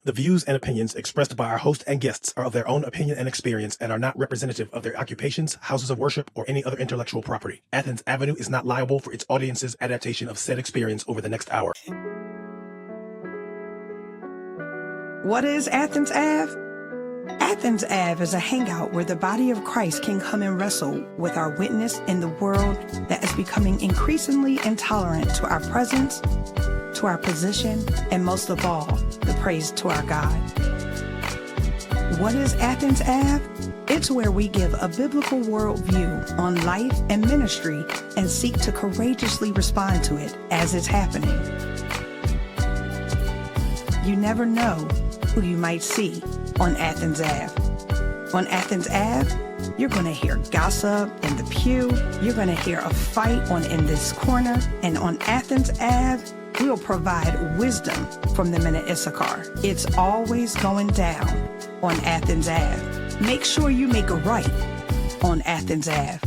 The views and opinions expressed by our host and guests are of their own opinion and experience and are not representative of their occupations, houses of worship, or any other intellectual property. Athens Avenue is not liable for its audience's adaptation of said experience over the next hour. What is Athens Ave? Athens Ave is a hangout where the body of Christ can come and wrestle with our witness in the world that is becoming increasingly intolerant to our presence, to our position, and most of all, the praise to our God. What is Athens Ave? It's where we give a biblical worldview on life and ministry and seek to courageously respond to it as it's happening. You never know who you might see on Athens Ave. On Athens Ave, you're going to hear gossip in the pew. You're going to hear a fight on in this corner. And on Athens Ave, we'll provide wisdom from the men of Issachar. It's always going down on Athens Ave. Make sure you make a right on Athens Ave.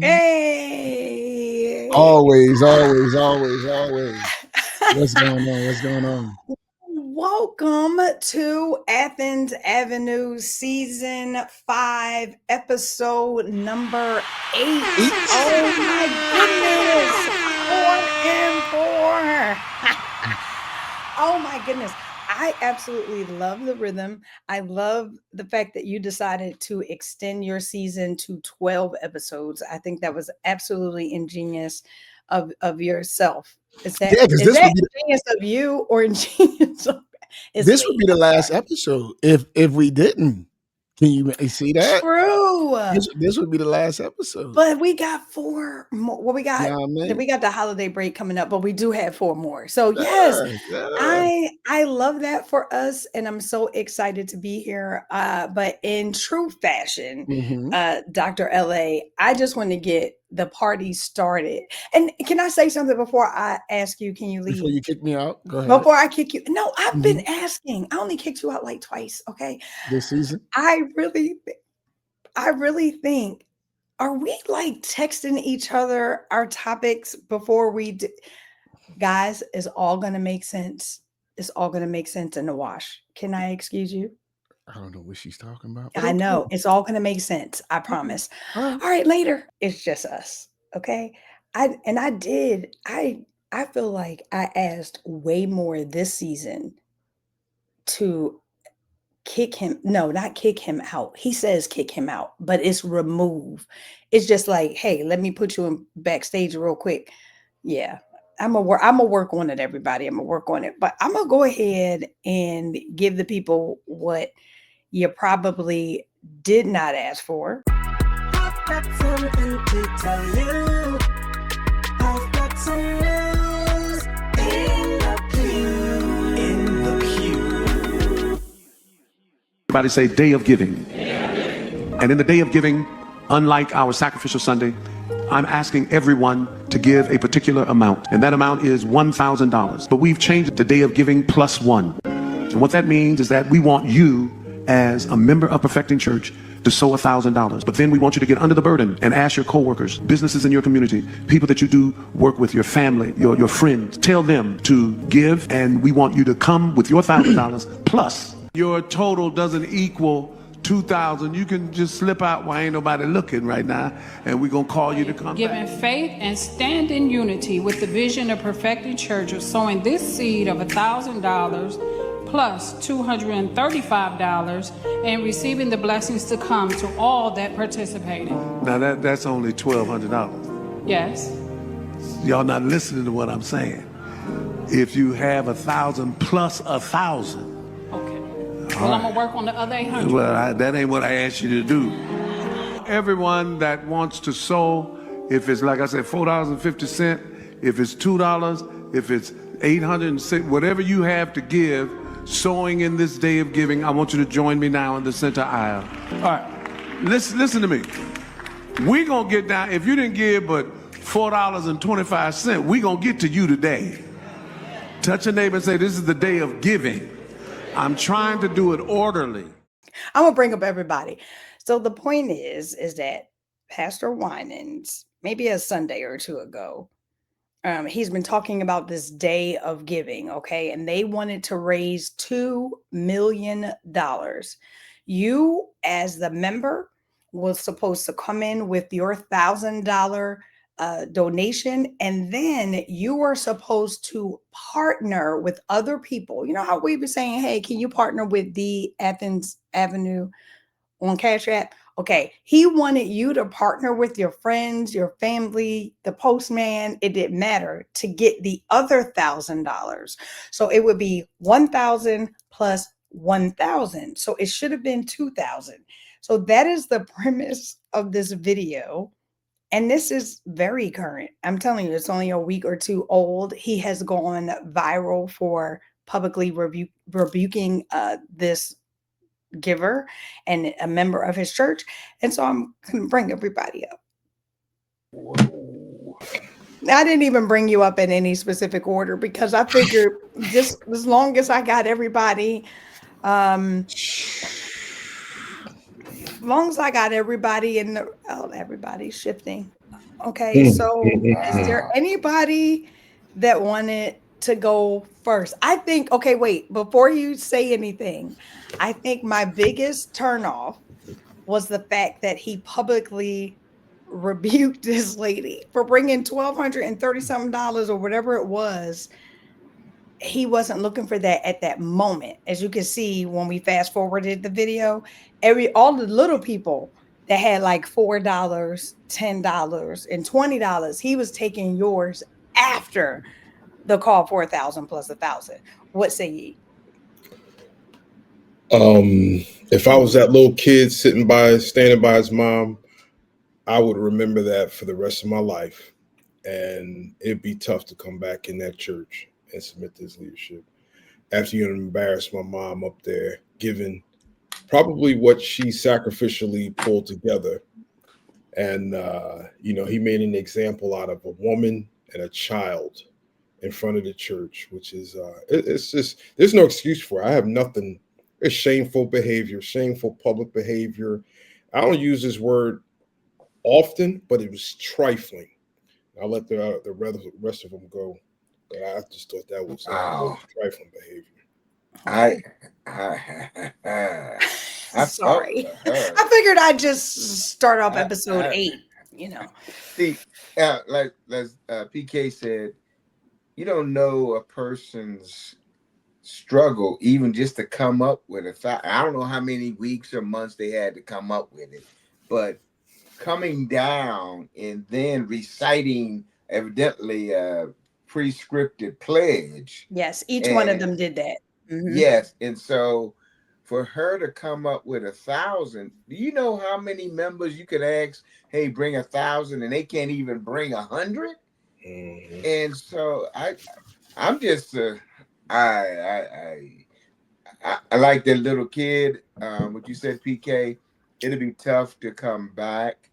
Hey! Always. What's going on? Welcome to Athens Avenue, Season 5, Episode number 8. Oh my goodness! 4 and 4. Oh my goodness. I absolutely love the rhythm. I love the fact that you decided to extend your season to 12 episodes. I think that was absolutely ingenious of yourself. Is that ingenious of you or ingenious of this would be the last episode if we didn't. Can you see that? True. This would be the last episode. But we got 4 more. Well, we got the holiday break coming up, but we do have 4 more. So yes, I love that for us, and I'm so excited to be here. But in true fashion, Dr. LA, I just want to get the party started. And can I say something before I ask you? Can you leave? Before you kick me out? Go ahead. Before I kick you. No, I've been asking. I only kicked you out like twice. Okay. This season? I really think, are we like texting each other our topics before we guys, it's all going to make sense. It's all going to make sense in the wash. Can I excuse you? I don't know what she's talking about. I know. It's all going to make sense. I promise. All right, later. It's just us. Okay. I feel like I asked way more this season to kick him. No, not kick him out. He says kick him out, but it's remove. It's just like, hey, let me put you in backstage real quick. Yeah. I'm gonna work on it, everybody. I'm gonna work on it. But I'm gonna go ahead and give the people what you probably did not ask for. I've got something to tell you. I've got some news in the pew. In the pew. Everybody say day of giving. And in the day of giving, unlike our sacrificial Sunday, I'm asking everyone to give a particular amount, and that amount is $1,000. But we've changed the day of giving plus 1. And what that means is that we want you, as a member of Perfecting Church, to sow $1,000. But then we want you to get under the burden and ask your coworkers, businesses in your community, people that you do work with, your family, your friends, tell them to give, and we want you to come with your $1,000 plus. Your total doesn't equal $2,000. You can just slip out while ain't nobody looking right now, and we're gonna call you to come Giving back. faith and stand in unity with the vision of Perfecting Church of sowing this seed of $1,000 plus $235 and receiving the blessings to come to all that participated. Now that's only $1,200. Yes. Y'all not listening to what I'm saying. If you have 1,000 plus 1,000. Okay. Well, I'm gonna work on the other 800. Well, that ain't what I asked you to do. Everyone that wants to sow, if it's like I said, $4.50, if it's $2, if it's $806, whatever you have to give, sowing in this day of giving, I want you to join me now in the center aisle. All right, listen to me. We're gonna get down. If you didn't give but $4.25, we're gonna get to you today. Touch your neighbor and say, this is the day of giving. I'm trying to do it orderly. I'm gonna bring up everybody. So the point is that Pastor Winans, maybe a Sunday or two ago. He's been talking about this day of giving, okay? And they wanted to raise $2 million. You, as the member, was supposed to come in with your $1,000 donation, and then you are supposed to partner with other people. You know how we were saying, hey, can you partner with the Athens Avenue on Cash App? Okay, he wanted you to partner with your friends, your family, the postman. It didn't matter to get the other $1,000. So it would be 1,000 plus 1,000. So it should have been 2,000. So that is the premise of this video. And this is very current. I'm telling you, it's only a week or two old. He has gone viral for publicly rebuking this giver and a member of his church. And so I'm going to bring everybody up. Whoa. I didn't even bring you up in any specific order because I figured just as long as I got everybody, in the, everybody's shifting. Okay. So is there anybody that wanted to go first? I think, okay, wait, before you say anything, I think my biggest turnoff was the fact that he publicly rebuked this lady for bringing $1,230 or whatever it was. He wasn't looking for that at that moment. As you can see, when we fast forwarded the video, all the little people that had like $4, $10, and $20, he was taking yours after the call for 1,000 plus 1,000. What say ye? If I was that little kid standing by his mom, I would remember that for the rest of my life. And it'd be tough to come back in that church and submit to his leadership after you embarrass my mom up there, giving probably what she sacrificially pulled together. And, he made an example out of a woman and a child in front of the church, which is, it's just, there's no excuse for it. I have nothing. It's shameful behavior, shameful public behavior. I don't use this word often, but it was trifling. I'll let the rest of them go. But I just thought that was trifling behavior. I'm sorry. I figured I'd just start off episode 8, See, like PK said, you don't know a person's struggle even just to come up with I don't know how many weeks or months they had to come up with it, but coming down and then reciting evidently a prescripted pledge. Yes, each one of them did that. Mm-hmm. Yes, and so for her to come up with 1,000, do you know how many members you could ask, hey, bring 1,000, and they can't even bring 100? Mm-hmm. And so I'm just I like that little kid. What you said, PK, it'll be tough to come back.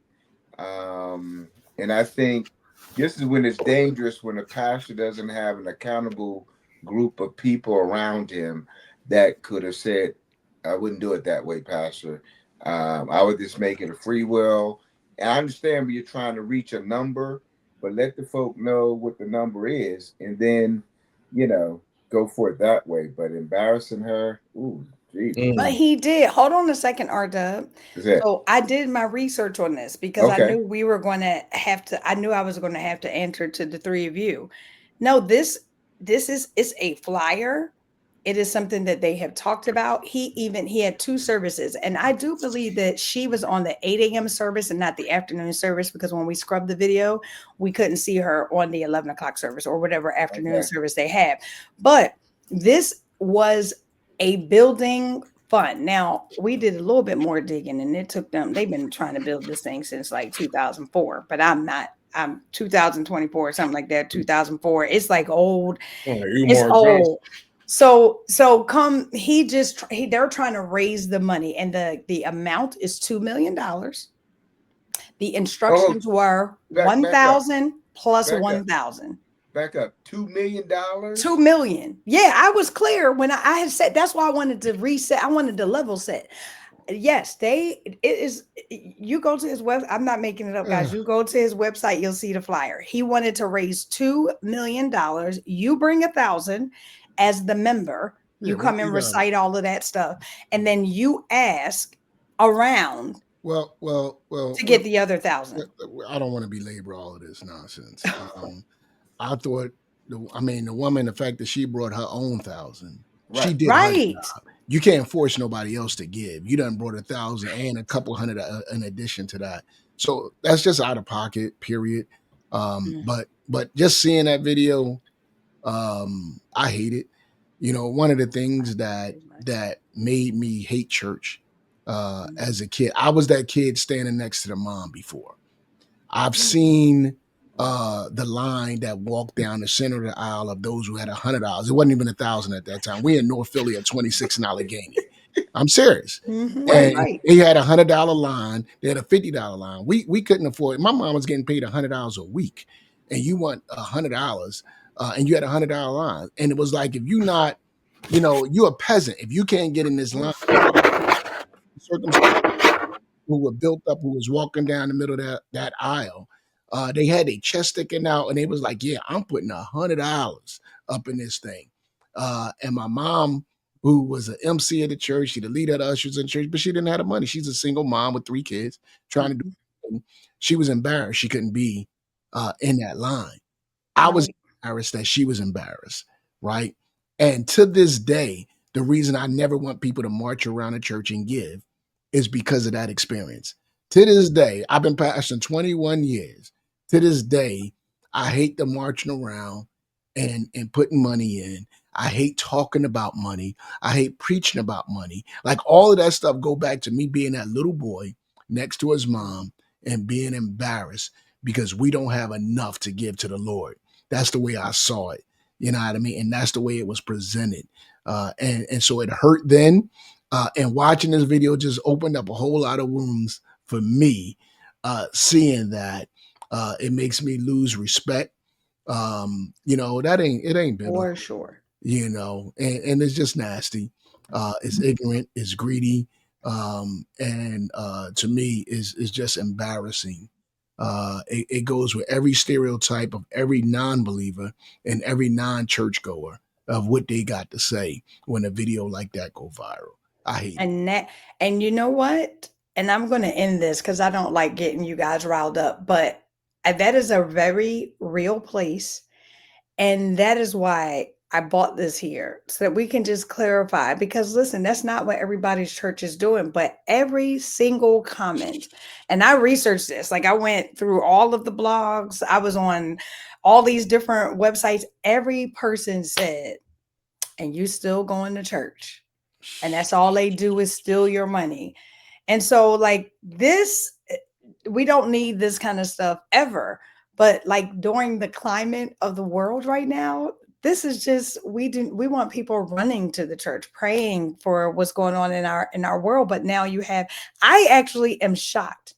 And I think this is when it's dangerous, when a pastor doesn't have an accountable group of people around him that could have said, I wouldn't do it that way, Pastor. I would just make it a free will. And I understand when you're trying to reach a number, but let the folk know what the number is, and then, go for it that way. But embarrassing her, ooh, geez. But he did. Hold on a second, R-Dub. So I did my research on this because I knew we were going to have to. I knew I was going to have to answer to the three of you. No, it's a flyer. It is something that they have talked about. He had 2 services, and I do believe that she was on the 8 a.m. service and not the afternoon service, because when we scrubbed the video, we couldn't see her on the 11 o'clock service or whatever afternoon service they have. But this was a building fund. Now, we did a little bit more digging, and it took them. They've been trying to build this thing since like 2004, but I'm 2024 or something like that. 2004. It's like old. It's old. So they're trying to raise the money, and the amount is $2 million. The instructions were 1,000 plus 1,000. Back up, $2 million. $2 million. Yeah, I was clear when I had said. That's why I wanted to reset. I wanted to level set. Yes, it is. You go to his web. I'm not making it up, guys. You go to his website, you'll see the flyer. He wanted to raise $2 million. You bring 1,000 as the member. You come and recite all of that stuff, and then you ask around Well, to get the other 1,000. I don't want to belabor all of this nonsense. I thought, the woman, the fact that she brought her own 1,000, she did her Right. job. You can't force nobody else to give. You done brought 1,000 and a couple hundred in addition to that. So that's just out of pocket, period. But just seeing that video, I hate it. One of the things that made me hate church as a kid, I was that kid standing next to the mom before. I've seen the line that walked down the center of the aisle of those who had $100. It wasn't even 1,000 at that time. We in North Philly at 26 in Allegheny. I'm serious. And they had $100 line. They had a $50 line. We couldn't afford it. My mom was getting paid $100 a week, and you want $100, and you had $100 line. And it was like, if you not, you're a peasant. If you can't get in this line, circumstances who were built up, who was walking down the middle of that aisle, they had their chest sticking out, and they was like, yeah, I'm putting $100 up in this thing. And my mom, who was an MC at the church, she the leader of the ushers in church, but she didn't have the money. She's a single mom with 3 kids trying to do it. She was embarrassed she couldn't be in that line. I was embarrassed that she was embarrassed, right? And to this day, the reason I never want people to march around a church and give is because of that experience. To this day, I've been pastoring 21 years. To this day, I hate the marching around and putting money in. I hate talking about money. I hate preaching about money. Like, all of that stuff go back to me being that little boy next to his mom and being embarrassed because we don't have enough to give to the Lord. That's the way I saw it. You know what I mean? And that's the way it was presented. And so it hurt then. And watching this video just opened up a whole lot of wounds for me, seeing that. It makes me lose respect. It ain't biblical. For sure. And it's just nasty. It's ignorant, it's greedy. And to me is just embarrassing. It goes with every stereotype of every non-believer and every non-churchgoer of what they got to say when a video like that go viral. I hate it. And you know what? And I'm going to end this because I don't like getting you guys riled up, but that is a very real place. And that is why I bought this here, so that we can just clarify, because listen, that's not what everybody's church is doing, but every single comment. And I researched this, like I went through all of the blogs. I was on all these different websites. Every person said, and you still going to church. And that's all they do is steal your money. And so like this, we don't need this kind of stuff ever. But like during the climate of the world right now, this is just, we want people running to the church, praying for what's going on in our world. But now I actually am shocked.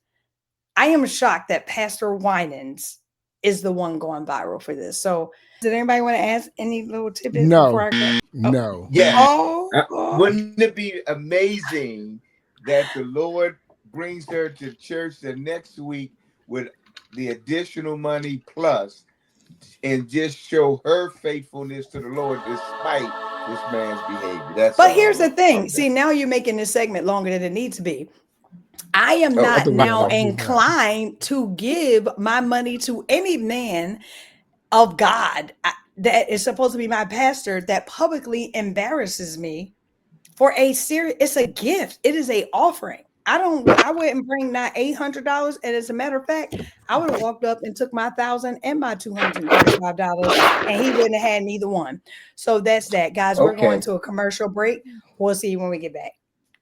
I am shocked that Pastor WINANS is the one going viral for this. So did anybody want to ask any little tidbits before I go? No. Yeah. Wouldn't it be amazing that the Lord brings her to church the next week with the additional money plus, and just show her faithfulness to the Lord despite this man's behavior? But here's the thing. See, now you're making this segment longer than it needs to be. I am not now inclined to give my money to any man of God that is supposed to be my pastor that publicly embarrasses me for it's a gift. It is a offering. I wouldn't bring that $800. And as a matter of fact, I would have walked up and took my 1,000 and my $235, and he wouldn't have had neither one. So that's that, guys. We're going to a commercial break. We'll see you when we get back.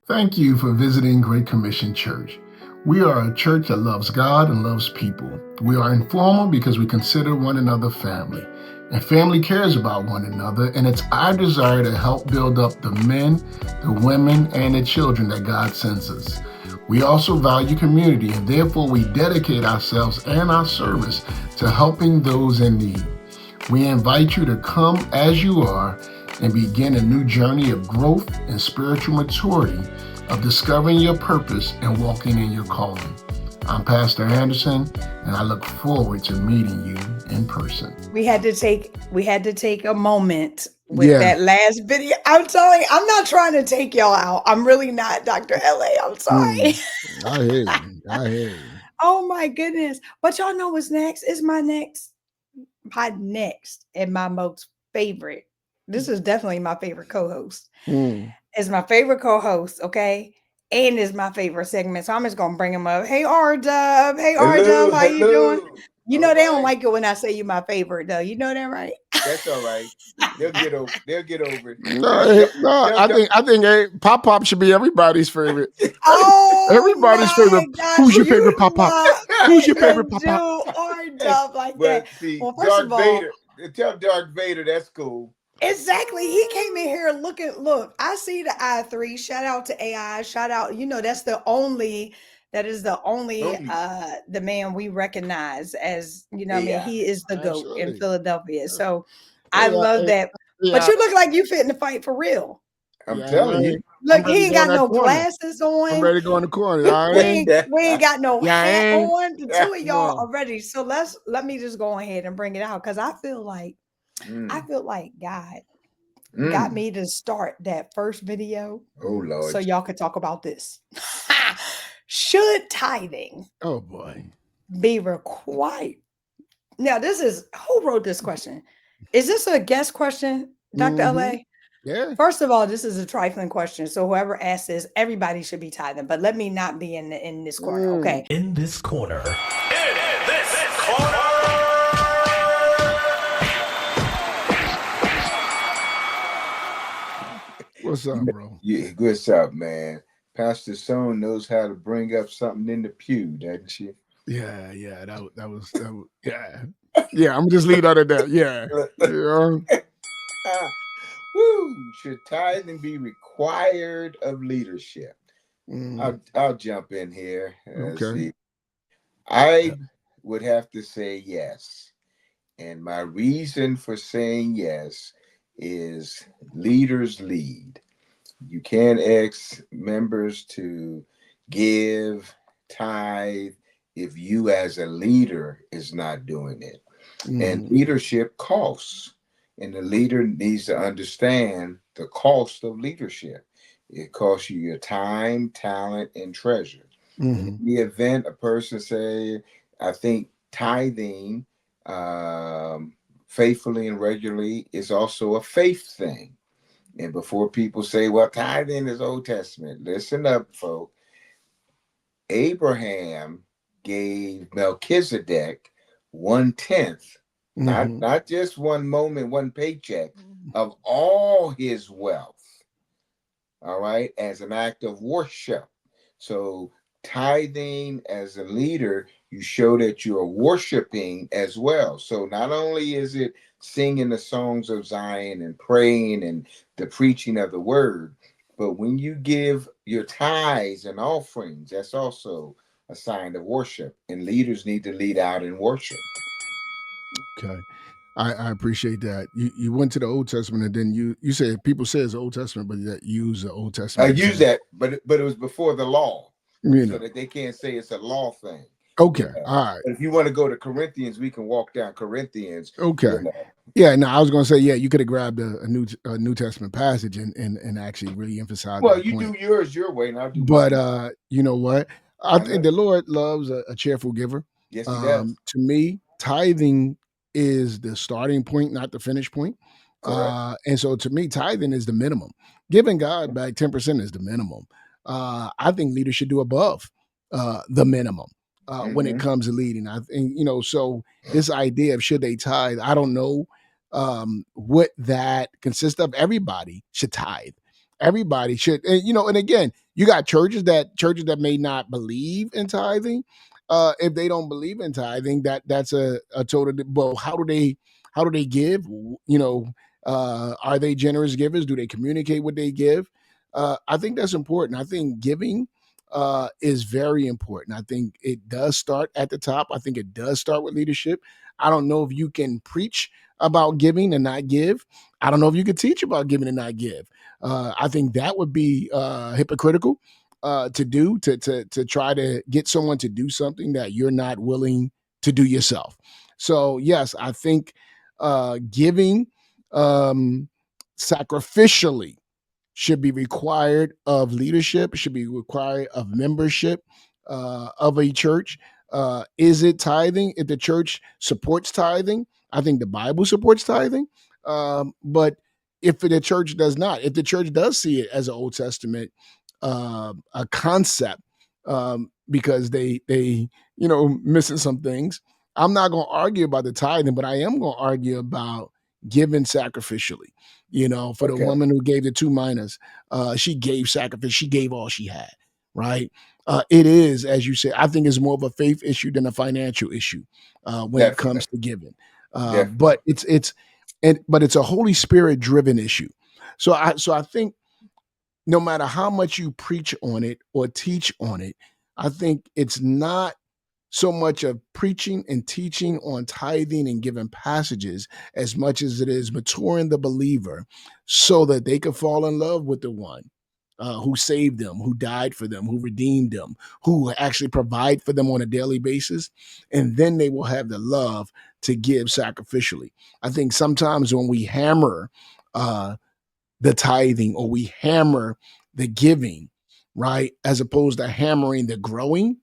Thank you for visiting Great Commission Church. We are a church that loves God and loves people. We are informal because we consider one another family. And family cares about one another, and it's our desire to help build up the men, the women, and the children that God sends us. We also value community, and therefore we dedicate ourselves and our service to helping those in need. We invite you to come as you are and begin a new journey of growth and spiritual maturity of discovering your purpose and walking in your calling. I'm Pastor Anderson, and I look forward to meeting you in person. We had to take a moment with that last video. I'm telling you, I'm not trying to take y'all out. I'm really not, Dr. LA. I'm sorry. I hear you. Oh my goodness. But y'all know what's next? It's my next and my most favorite. This is definitely my favorite co-host. It's my favorite co-host, okay? And it's my favorite segment. So I'm just gonna bring him up. Hey R-Dub. Hey R-Dub, how you doing? You know they don't like it when I say you my favorite, though. You know that, right? That's all right. They'll get over it. I think Pop should be everybody's favorite. Oh, everybody's favorite. Gosh, Who's your favorite Pop? Who's your favorite Pop? R-Dub like but that. See, well, first Darth of all, Vader. Tell Darth Vader that's cool. Exactly. He came in here look, I see the i3. Shout out to AI. Shout out, that is the only the man we recognize as, he is the GOAT in Philadelphia. So I love that. But you look like you fitting to fight for real. I'm telling you. Look, he ain't got no glasses on. I'm ready to go in the corner. We ain't got no hat on. The two of y'all are ready. So let me just go ahead and bring it out, because I feel like God got me to start that first video. Oh Lord. So y'all could talk about this. Should tithing be required? Now, who wrote this question? Is this a guest question, Dr. LA? Yeah. First of all, this is a trifling question. So whoever asked this, everybody should be tithing. But let me not be in this corner, okay? In this corner. What's up, bro? Yeah, what's up, man? Pastor Sone knows how to bring up something in the pew, doesn't she? Yeah. That was yeah. Yeah, I'm just leave out of that. Yeah. Should tithing be required of leadership? I'll jump in here. Okay. I would have to say yes. And my reason for saying yes is leaders lead. You can't ask members to give, tithe, if you as a leader is not doing it. And leadership costs. And the leader needs to understand the cost of leadership. It costs you your time, talent, and treasure. In the event a person say, I think tithing faithfully and regularly is also a faith thing. And before people say, well, tithing is Old Testament, listen up, folks. Abraham gave Melchizedek 1/10, not just one moment, one paycheck, of all his wealth, all right, as an act of worship. So tithing as a leader, you show that you are worshiping as well. So not only is it singing the songs of Zion and praying and the preaching of the word, but when you give your tithes and offerings, that's also a sign of worship. And leaders need to lead out in worship. Okay. I appreciate that. You went to the Old Testament, and then you said people say it's the Old Testament, but that use the Old Testament. I use that, but it was before the law, so that they can't say it's a law thing. Okay, all right. But if you want to go to Corinthians, we can walk down Corinthians. Okay. Yeah, no, I was going to say, you could have grabbed a New Testament passage and actually really emphasize. Well, you do yours your way, and I'll do. But you know what? I think the Lord loves a cheerful giver. Yes, He does. To me, tithing is the starting point, not the finish point. And so to me, tithing is the minimum. Giving God back 10% is the minimum. I think leaders should do above the minimum when it comes to leading. I think, so this idea of should they tithe, I don't know what that consists of. Everybody should tithe. Everybody should, and again, you got churches that may not believe in tithing. If they don't believe in tithing, that's a total. Well, how do they give? Are they generous givers? Do they communicate what they give? I think that's important. I think giving is very important. I think it does start at the top. I think it does start with leadership. I don't know if you can preach about giving and not give. I don't know if you can teach about giving and not give. I think that would be hypocritical to do, to try to get someone to do something that you're not willing to do yourself. So yes, I think giving sacrificially should be required of leadership, should be required of membership of a church. Is it tithing? If the church supports tithing, I think the Bible supports tithing. But if the church does not, if the church does see it as an Old Testament a concept, because they missing some things, I'm not going to argue about the tithing, but I am going to argue about giving sacrificially. For the Okay. woman who gave the 2 minas, she gave sacrifice. She gave all she had, right? It is, as you say, I think it's more of a faith issue than a financial issue when it comes to giving. But it's a Holy Spirit driven issue. So I think no matter how much you preach on it or teach on it, I think it's not so much of preaching and teaching on tithing and giving passages as much as it is maturing the believer so that they can fall in love with the one who saved them, who died for them, who redeemed them, who actually provide for them on a daily basis. And then they will have the love to give sacrificially. I think sometimes when we hammer the tithing or we hammer the giving, right, as opposed to hammering the growing,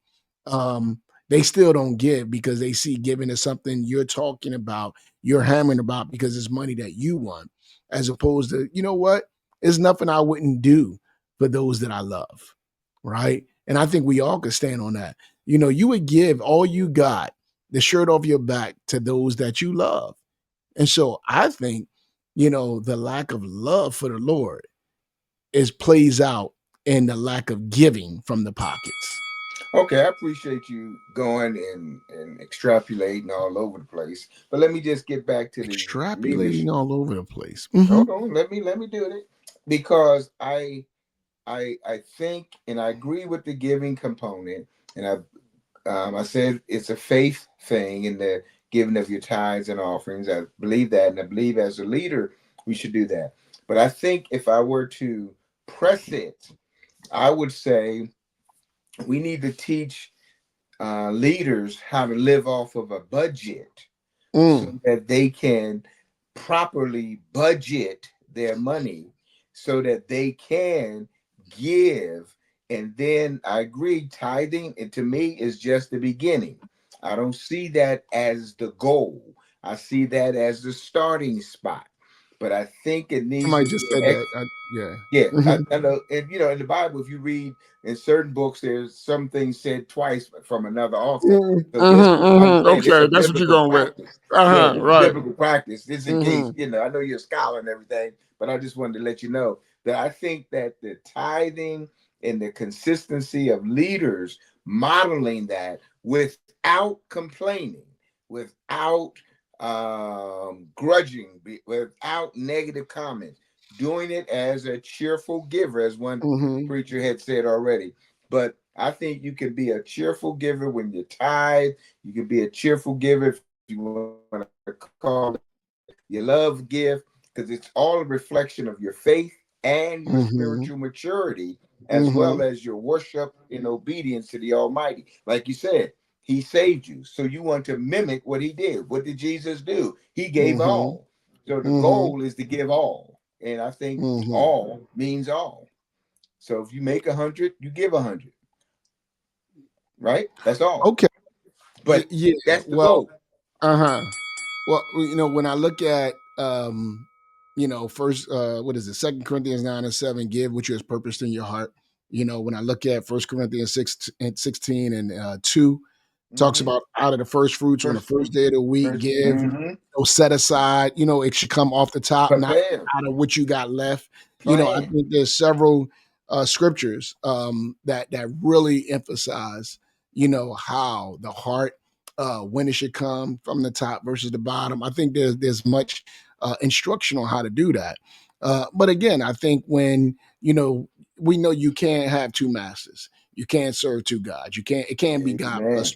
they still don't give because they see giving as something you're talking about, you're hammering about because it's money that you want, as opposed to, you know what, it's nothing I wouldn't do for those that I love, right? And I think we all could stand on that. You would give all you got, the shirt off your back, to those that you love. And so I think, the lack of love for the Lord plays out in the lack of giving from the pockets. Okay, I appreciate you going and extrapolating all over the place. But let me just get back to the leadership. Extrapolating all over the place. Hold on, let me do it, because I think, and I agree with the giving component, and I said it's a faith thing in the giving of your tithes and offerings. I believe that, and I believe as a leader we should do that. But I think if I were to press it, I would say we need to teach leaders how to live off of a budget so that they can properly budget their money so that they can give. And then I agree, tithing, and to me, is just the beginning. I don't see that as the goal. I see that as the starting spot. But I think it needs Somebody to just be said that. yeah, I know. And in the Bible, if you read in certain books, there's some things said twice from another author. So just I'm saying it's Okay, a that's what you're biblical going with. practice. Yeah, it's Right. biblical practice. Just in case, I know you're a scholar and everything, but I just wanted to let you know that I think that the tithing and the consistency of leaders modeling that without complaining, without grudging, without negative comments, doing it as a cheerful giver, as one preacher had said already. But I think you can be a cheerful giver when you tithe. You can be a cheerful giver if you want to call it your love gift, because it's all a reflection of your faith and your spiritual maturity, as well as your worship and obedience to the Almighty. Like you said, He saved you, so you want to mimic what He did. What did Jesus do? He gave all. So the goal is to give all. And I think all means all. So if you make 100, you give 100. Right? That's all. Okay. But Yeah. that's the Well. goal. Well, when I look at first what is it, 2 Corinthians 9:7, give which you has purposed in your heart. When I look at 1 Corinthians 6:16 and 2, talks about out of the first fruits on the first day of the week, give, set aside, it should come off the top, not Prepare. out of what you got left. I Plan. think there's several scriptures that really emphasize, how the heart, when it should come from the top versus the bottom. I think there's much instruction on how to do that. But again, I think when we know you can't have two masters. You can't serve two gods. It can't be God plus,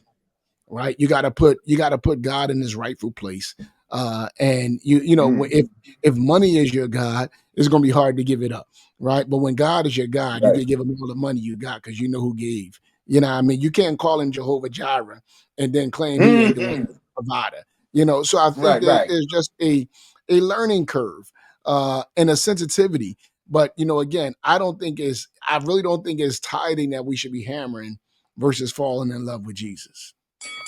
right? You got to put God in His rightful place. And if money is your God, it's going to be hard to give it up, right? But when God is your God, you can give him all the money you got because you know who gave. You know what I mean? You can't call him Jehovah Jireh and then claim he ain't the one provider. You know, so I think there's just a learning curve and a sensitivity. But, you know, again, I really don't think it's tithing that we should be hammering versus falling in love with Jesus.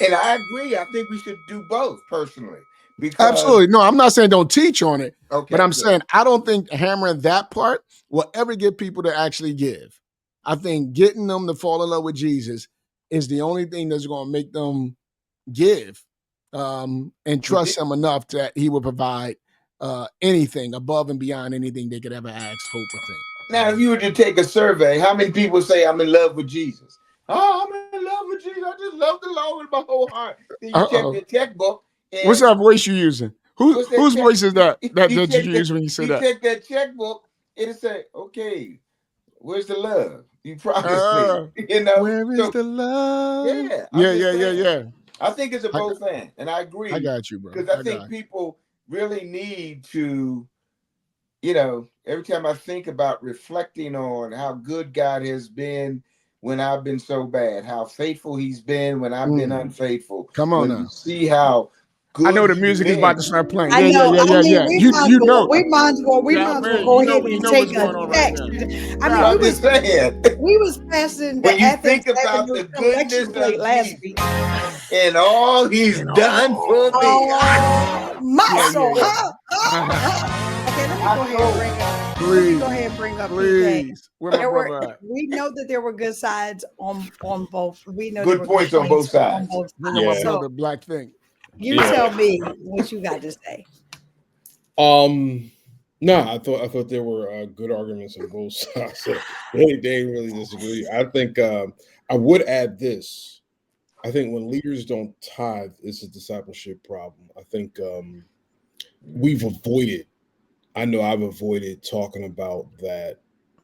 And I agree. I think we should do both personally. Because absolutely. No, I'm not saying don't teach on it, okay, but I'm saying I don't think hammering that part will ever get people to actually give. I think getting them to fall in love with Jesus is the only thing that's going to make them give and trust him enough that he will provide anything above and beyond anything they could ever ask, hope, or think. Now, if you were to take a survey, how many people say I'm in love with Jesus? Oh, I'm in love with Jesus. I just love the Lord with my whole heart. Then you check your checkbook. What's that voice you're using? Whose voice is that you use when you say that? You check that checkbook, it'll say, okay, where's the love? You promised me. You know, where is the love? Yeah. I think it's a both end, and I agree. I got you, bro. Because I think people really need to, you know, every time I think about reflecting on how good God has been when I've been so bad, how faithful he's been when I've been unfaithful. Come on now. You see how good I know the music is about to start playing. I know. You know. We might as well go ahead and take a text. I mean, we was passing the Athens Avenue collection plate last week. And all he's done for me. My soul, Okay, let me go ahead and bring up PK. Where my brother at? We know that there were good sides on both. We know good points on both sides. Bring up my brother, Black Thing. You tell me what you got to say. No, I thought there were good arguments on both sides. So they didn't really disagree. I think I would add this. I think when leaders don't tithe, it's a discipleship problem. I think we've avoided. I know I've avoided talking about that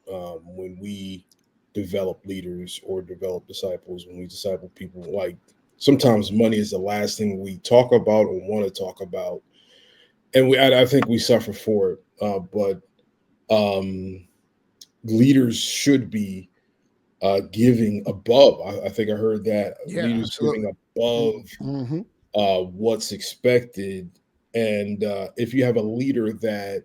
when we develop leaders or develop disciples, when we disciple people. Like sometimes money is the last thing we talk about or want to talk about, and I think we suffer for it. But leaders should be giving above. I think I heard that leaders giving above what's expected. And if you have a leader that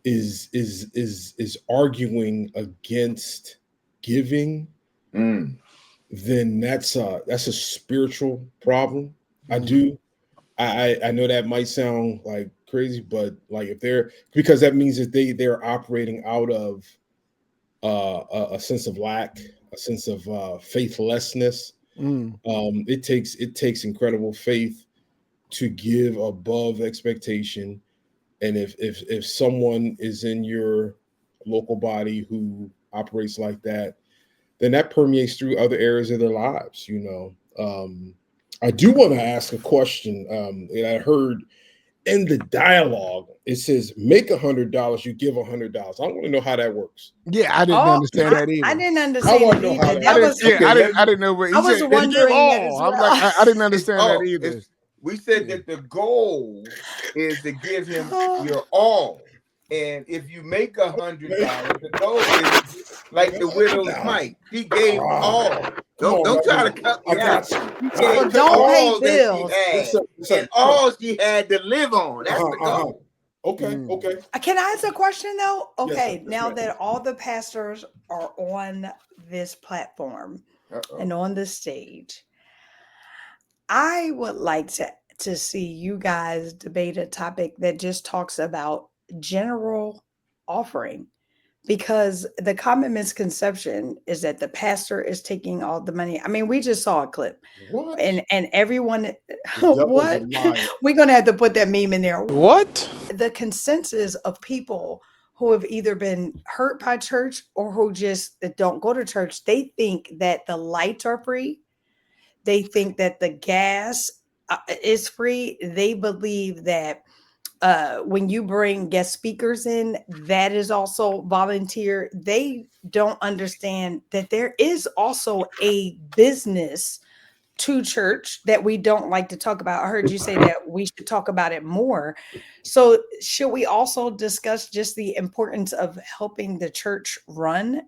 is arguing against giving, then that's a spiritual problem. I know that might sound like crazy, but like because that means that they're operating out of a sense of lack, a sense of faithlessness. It takes incredible faith to give above expectation. And if someone is in your local body who operates like that, then that permeates through other areas of their lives. You know, I do want to ask a question that I heard in the dialogue. It says, "Make $100, you give $100." I want to know how that works. Yeah, I didn't understand that either. I didn't understand it either. I didn't know what he said. I was wondering that as well. I'm like, I didn't understand that either. We said that the goal is to give him your all. And if you make $100, the goal is like the widow's mite. He gave all. Don't try to cut me out. Don't pay bills. And all she had to live on. That's the goal. Okay. Can I ask a question though? Okay, now that all the pastors are on this platform and on the stage, I would like to see you guys debate a topic that just talks about general offering, because the common misconception is that the pastor is taking all the money. I mean, we just saw a clip. What? And everyone, what? We're going to have to put that meme in there. What? The consensus of people who have either been hurt by church or who just don't go to church, they think that the lights are free. They think that the gas is free. They believe that when you bring guest speakers in, that is also volunteer. They don't understand that there is also a business to church that we don't like to talk about. I heard you say that we should talk about it more. So should we also discuss just the importance of helping the church run?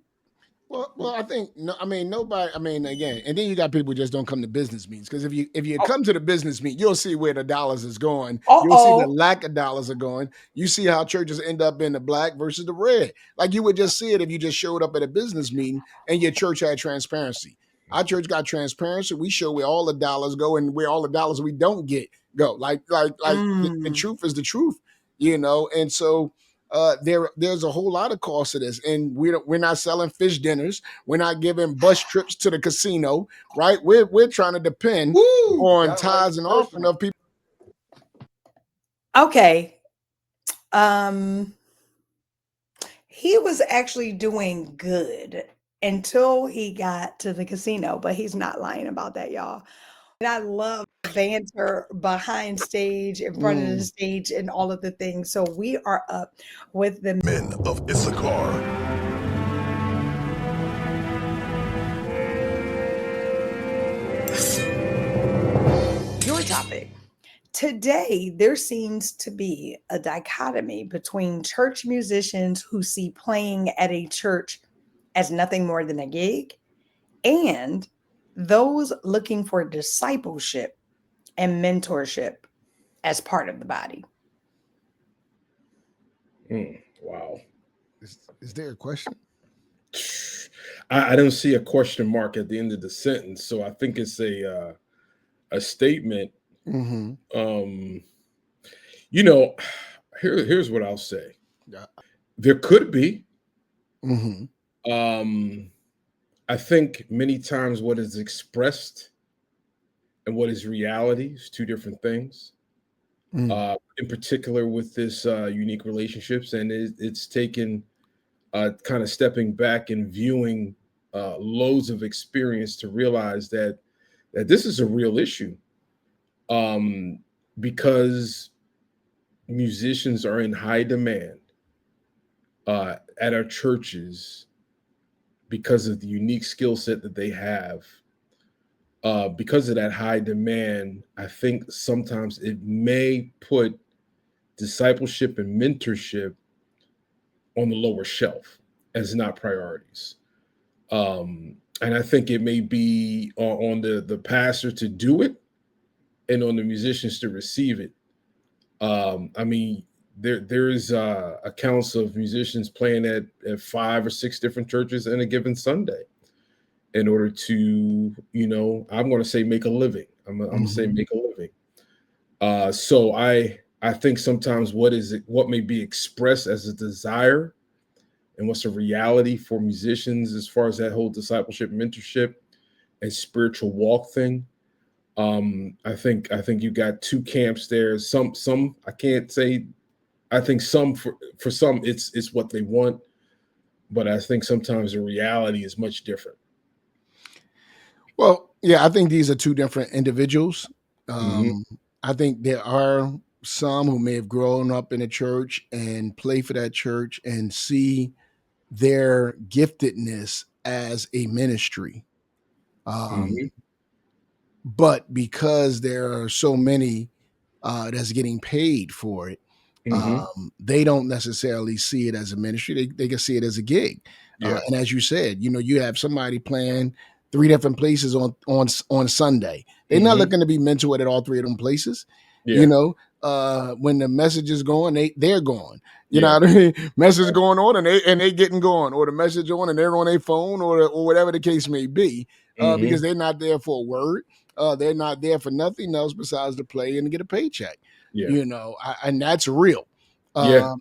Well, I think no. I mean, nobody. I mean, again, and then you got people who just don't come to business meetings because if you Oh, come to the business meeting, you'll see where the dollars is going. You'll see the uh-oh. lack of dollars are going. You see how churches end up in the black versus the red. Like you would just see it if you just showed up at a business meeting and your church had transparency. Our church got transparency. We show where all the dollars go and where all the dollars we don't get go. Like the Mm. truth is the truth, And so there's a whole lot of cost to this, and we're not selling fish dinners. We're not giving bus trips to the casino, right? We're trying to depend Woo! on Sound like tithes and offering personal. of people. Okay. He was actually doing good until he got to the casino, but he's not lying about that, y'all. And I love banter behind stage, in front of the Mm. stage, and all of the things. So we are up with the Men of Issachar. your topic. Today, there seems to be a dichotomy between church musicians who see playing at a church as nothing more than a gig and those looking for discipleship and mentorship as part of the body. Wow. Is there a question? I don't see a question mark at the end of the sentence, so I think it's a statement. Mm-hmm. Here's what I'll say. Yeah. There could be. Mm-hmm. I think many times what is expressed and what is reality is two different things. Mm. In particular with this unique relationships, and it's taken kind of stepping back and viewing loads of experience to realize that this is a real issue, because musicians are in high demand at our churches because of the unique skill set that they have. Because of that high demand, I think sometimes it may put discipleship and mentorship on the lower shelf as not priorities. And I think it may be on the pastor to do it and on the musicians to receive it. I mean, there is accounts of musicians playing at 5 or 6 different churches in a given Sunday in order to, I'm going to say make a living. I'm going to say make a living. So I think sometimes what may be expressed as a desire and what's a reality for musicians as far as that whole discipleship, mentorship, and spiritual walk thing. I think you got two camps there. Some I can't say. I think some for some it's what they want, but I think sometimes the reality is much different. Well, yeah, I think these are two different individuals. Mhm. I think there are some who may have grown up in a church and play for that church and see their giftedness as a ministry. Mhm. But because there are so many that's getting paid for it, Mhm. they don't necessarily see it as a ministry. They can see it as a gig. Yeah. And as you said, you have somebody playing 3 different places on Sunday. They're not Mhm. looking to be mentored at all 3 of them places. Yeah. When the message is going, they're going. You Yeah. know what I mean? Message going on and they getting going, or the message on and they're on their phone or whatever the case may be, because Mhm. they're not there for a word. They're not there for nothing else besides to play and get a paycheck. Yeah. And that's real. Yeah.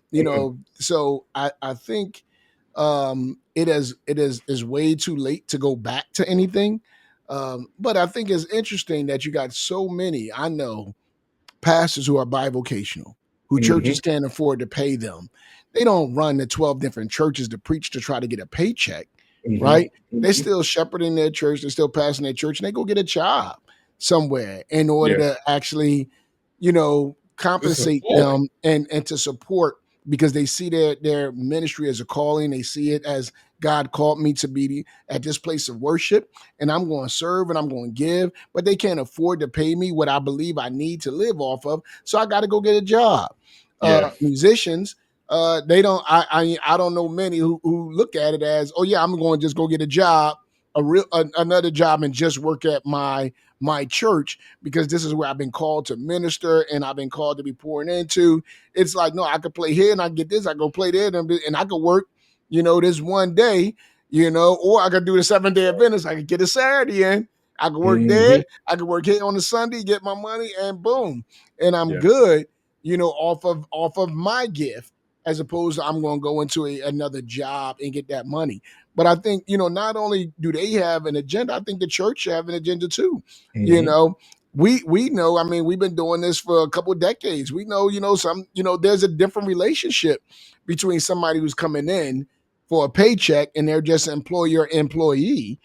So I think it is way too late to go back to anything. But I think it's interesting that you got so many. I know pastors who are bivocational, who Mhm. churches can't afford to pay them. They don't run to 12 different churches to preach to try to get a paycheck, Mhm. right? They're still shepherding their church, they're still passing their church, and they go get a job somewhere in order Yeah. to actually, This is compensate appalling. them and to support because they see their ministry as a calling. They see it as God called me to be at this place of worship, and I'm going to serve and I'm going to give, but they can't afford to pay me what I believe I need to live off of. So I got to go get a job. Yeah. Musicians, they don't. I don't know many who look at it as, oh yeah, I'm going to just go get a job, another job, and just work at my church because this is where I've been called to minister and I've been called to be pouring into. It's like, no, I could play here and I get this. I go play there and I could work, this one day, or I could do the 7-day Adventist. I could get a Saturday in. I could work there. I could work here on the Sunday, get my money, and boom, and I'm good. Off of my gift, as opposed to I'm going to go into another job and get that money. But I think, not only do they have an agenda, I think the church have an agenda too. We know, I mean, we've been doing this for a couple of decades. We know, there's a different relationship between somebody who's coming in for a paycheck and they're just employee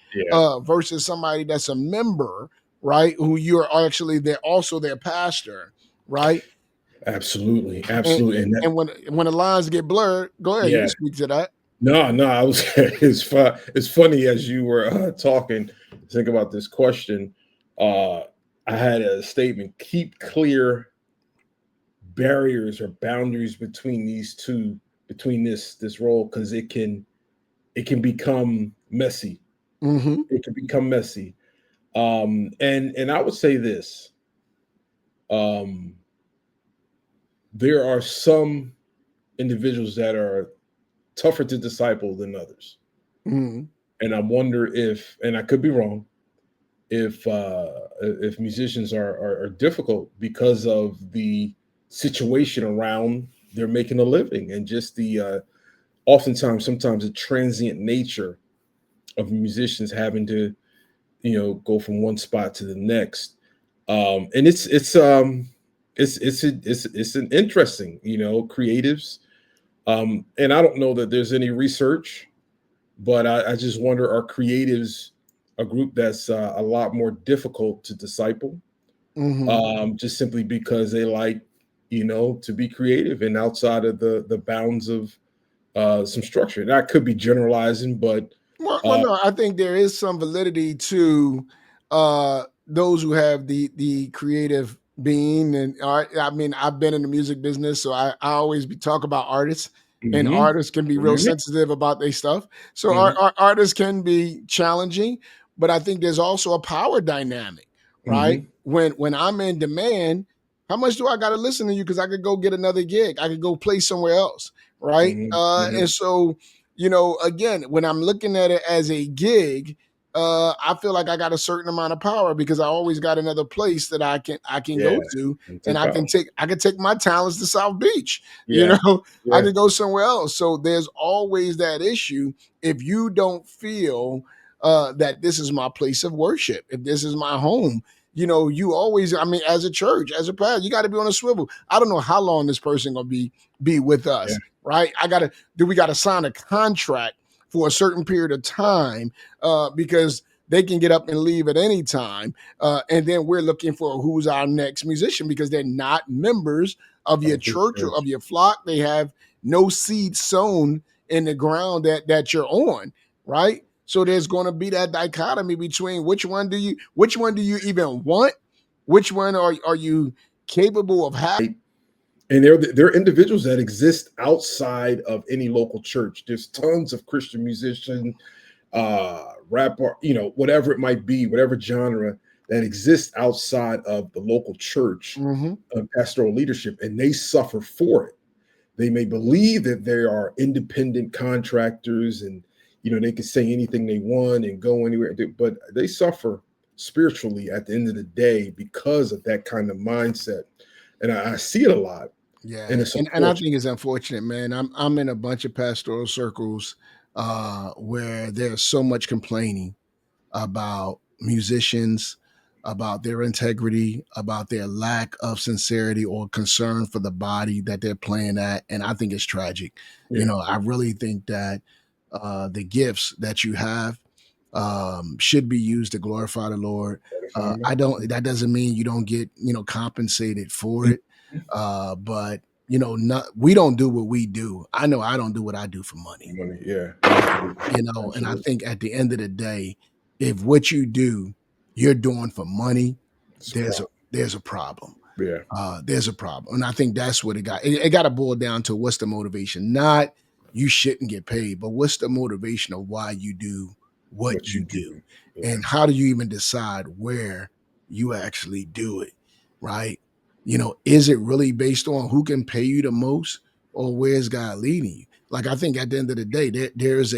versus somebody that's a member, right? Who you're actually, they're also their pastor, right? Absolutely. And when the lines get blurred, go ahead, you can speak to that. No, I was. It's funny as you were talking. Think about this question. I had a statement: keep clear barriers or boundaries between this role, because it can become messy. Mm-hmm. It can become messy. And I would say this. There are some individuals that are tougher to disciple than others. Mm-hmm. And I wonder if, and I could be wrong, if musicians are difficult because of the situation around they're making a living, and just the sometimes the transient nature of musicians having to, go from one spot to the next. And it's an interesting, creatives. And I don't know that there's any research, but I just wonder, are creatives a group that's a lot more difficult to disciple? Mm-hmm. Just simply because they like, to be creative and outside of the bounds of some structure. And I could be generalizing, but Well, no, I think there is some validity to those who have the creative being and art. I mean, I've been in the music business, so I always talk about artists, and artists can be real sensitive about their stuff. So our artists can be challenging, but I think there's also a power dynamic, right? When I'm in demand, how much do I got to listen to you? Because I could go get another gig. I could go play somewhere else, right? And so, again, when I'm looking at it as a gig, I feel like I got a certain amount of power because I always got another place that I can go to, and I can take my talents to South Beach. I can go somewhere else. So there's always that issue if you don't feel that this is my place of worship, if this is my home. You always, I mean, as a church, as a pastor, you got to be on a swivel. I don't know how long this person gonna be with us, right? We got to sign a contract for a certain period of time because they can get up and leave at any time. And then we're looking for who's our next musician because they're not members of your church or of your flock. They have no seed sown in the ground that you're on, right? So there's going to be that dichotomy between which one do you even want? Which one are you capable of having? And there are individuals that exist outside of any local church. There's tons of Christian musicians, rap, whatever it might be, whatever genre that exists outside of the local church pastoral leadership, and they suffer for it. They may believe that they are independent contractors and, they can say anything they want and go anywhere, but they suffer spiritually at the end of the day because of that kind of mindset. And I see it a lot. Yeah, and I think it's unfortunate, man. I'm in a bunch of pastoral circles where there's so much complaining about musicians, about their integrity, about their lack of sincerity or concern for the body that they're playing at, and I think it's tragic. I really think that the gifts that you have should be used to glorify the Lord. That doesn't mean you don't get compensated for it, but we don't do what we do. I know I don't do what I do for money. Money, yeah. And I think at the end of the day, if what you do, you're doing for money, there's a problem. Yeah. There's a problem. And I think that's what it got. It got to boil down to what's the motivation. Not you shouldn't get paid, but what's the motivation of why you do what you do. Yeah. And how do you even decide where you actually do it, right? Is it really based on who can pay you the most, or where's God leading you? Like, I think at the end of the day, there's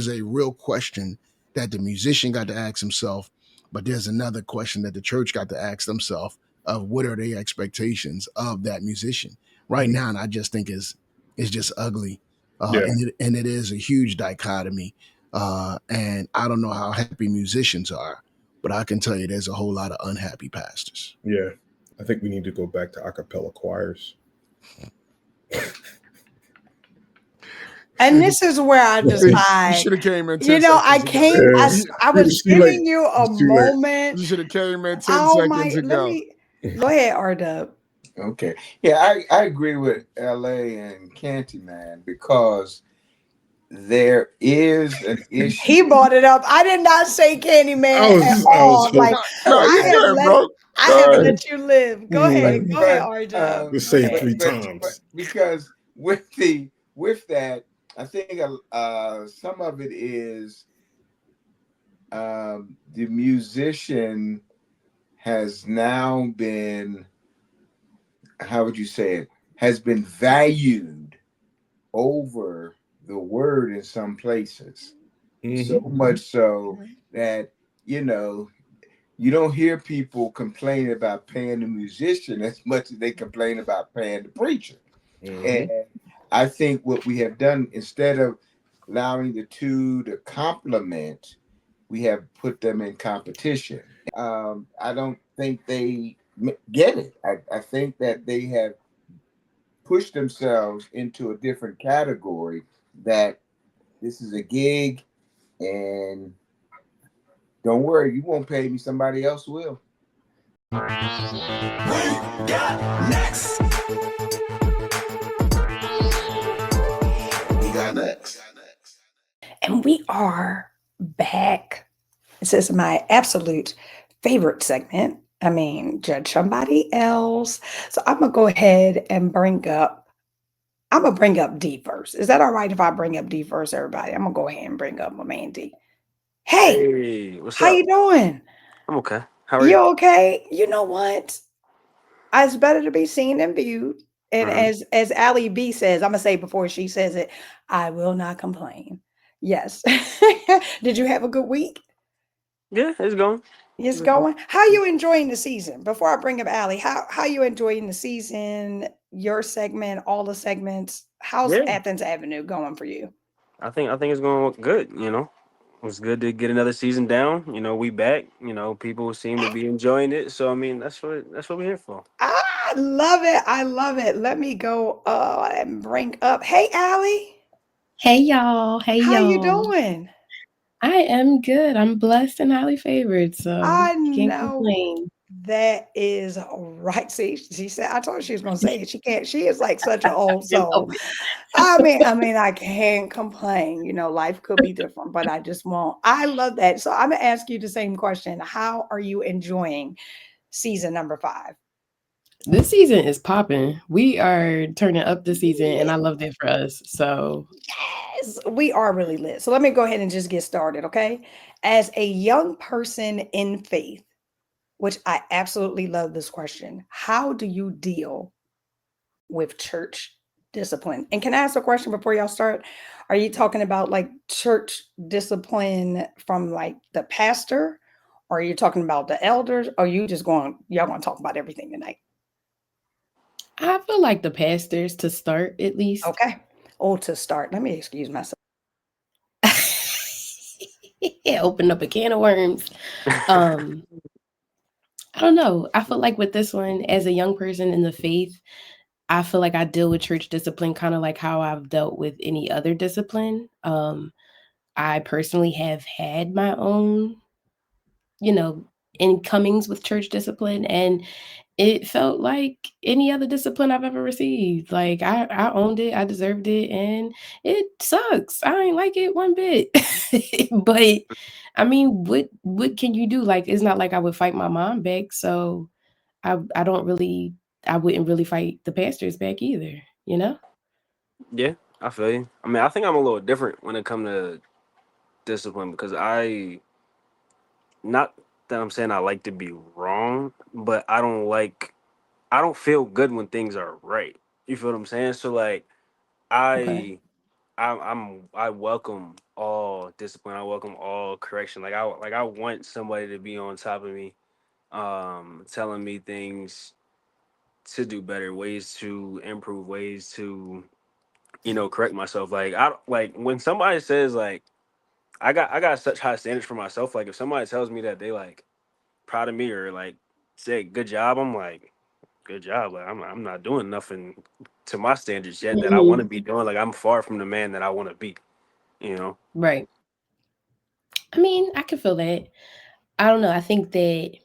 a real question that the musician got to ask himself, but there's another question that the church got to ask themselves of what are their expectations of that musician right now. And I just think it's just ugly. And it is a huge dichotomy. And I don't know how happy musicians are, but I can tell you there's a whole lot of unhappy pastors. Yeah. I think we need to go back to a cappella choirs. And this is where I decide. You should have came in 10 I seconds came. ago. I was giving you a moment. You should have came in 10 seconds ago. Go ahead, R-Dub. Okay. Yeah, I agree with LA and Canty, man, because there is an issue. He brought it up. I did not say Candyman at all. I have let you live. Go ahead, R-Dub. Let's say it 3 times. Because with that, I think some of it is the musician has now been, how would you say it, has been valued over the word in some places. So much so that, you don't hear people complain about paying the musician as much as they complain about paying the preacher. And I think what we have done, instead of allowing the two to complement, we have put them in competition. I don't think they get it. I think that they have pushed themselves into a different category, that this is a gig and don't worry, you won't pay me, somebody else will. We got next. And we are back. This is my absolute favorite segment. I mean, judge somebody else. So I'm going to go ahead and bring up D first. Is that all right if I bring up D first, everybody? I'm going to go ahead and bring up my man D. Hey, what's how up? you doing? I'm okay. How are You you? okay? You know what? It's better to be seen than viewed. And as Allie B says, I'm going to say before she says it, I will not complain. Yes. Did you have a good week? Yeah, it's going. It's going. How you enjoying the season? Before I bring up Allie, how you enjoying the season, your segment, all the segments? How's Athens Avenue going for you? I think it's going good, It's good to get another season down. We back. People seem to be enjoying it. So I mean, that's what we're here for. I love it. I love it. Let me go and bring up. Hey, Allie. Hey, y'all. Hey, How y'all. you doing? I am good. I'm blessed and highly favored. So I can't know complain. that is right. See, she said, I told her she was going to say it. She can't. She is like such an old soul. I mean, I can't complain. Life could be different, but I just won't. I love that. So I'm going to ask you the same question. How are you enjoying season number 5? This season is popping. We are turning up the season, and I love that for us. So yes, we are really lit. So let me go ahead and just get started, okay? As a young person in faith, which I absolutely love this question, how do you deal with church discipline? And can I ask a question before y'all start? Are you talking about like church discipline from like the pastor? Or are you talking about the elders? Or are you just y'all going to talk about everything tonight? I feel like the pastors to start, at least. Okay. Oh, to start. Let me excuse myself. Open up a can of worms. I don't know. I feel like with this one, as a young person in the faith, I feel like I deal with church discipline kind of like how I've dealt with any other discipline. I personally have had my own, incomings with church discipline. And it felt like any other discipline I've ever received. Like I owned it, I deserved it, and it sucks. I ain't like it one bit. But I mean, what can you do? Like it's not like I would fight my mom back, so I don't really I wouldn't really fight the pastors back either, you know? Yeah, I feel you. I mean, I think I'm a little different when it comes to discipline because not that I'm saying I like to be wrong, but I don't feel good when things are right. You feel what I'm saying? So like Okay. I I welcome all discipline. I welcome all correction. I want somebody to be on top of me, telling me things to do better, ways to improve, ways to correct myself. Like I like when somebody says like I got such high standards for myself. Like if somebody tells me that they like proud of me or like say good job, I'm like good job. Like I'm not doing nothing to my standards yet that I want to Mhm. be doing. Like I'm far from the man that I want to be. You know. Right. I mean, I can feel that. I don't know. I think that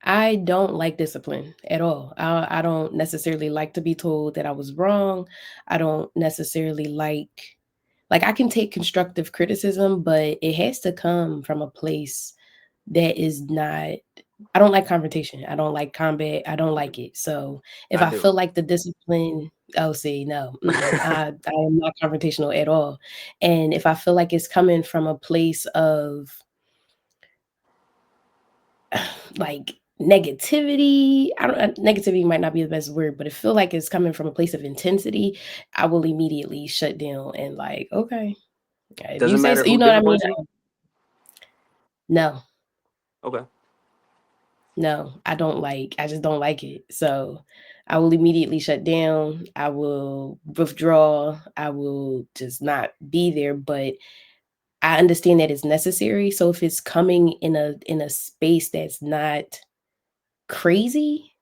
I don't like discipline at all. I don't necessarily like to be told that I was wrong. I don't necessarily like I can take constructive criticism, but it has to come from a place that is not I don't like confrontation. I don't like combat. I don't like it. So if I I feel do. like the discipline, oh, see, no, I am not confrontational at all. And if I feel like it's coming from a place of like negativity, I don't negativity might not be the best word, but it feel like it's coming from a place of intensity, I will immediately shut down and like, okay, if you Doesn't say matter so, you who know what I mean? disciplines you. No, Okay. no, I just don't like it. So I will immediately shut down. I will withdraw. I will just not be there. But I understand that it's necessary. So if it's coming in a space that's not crazy,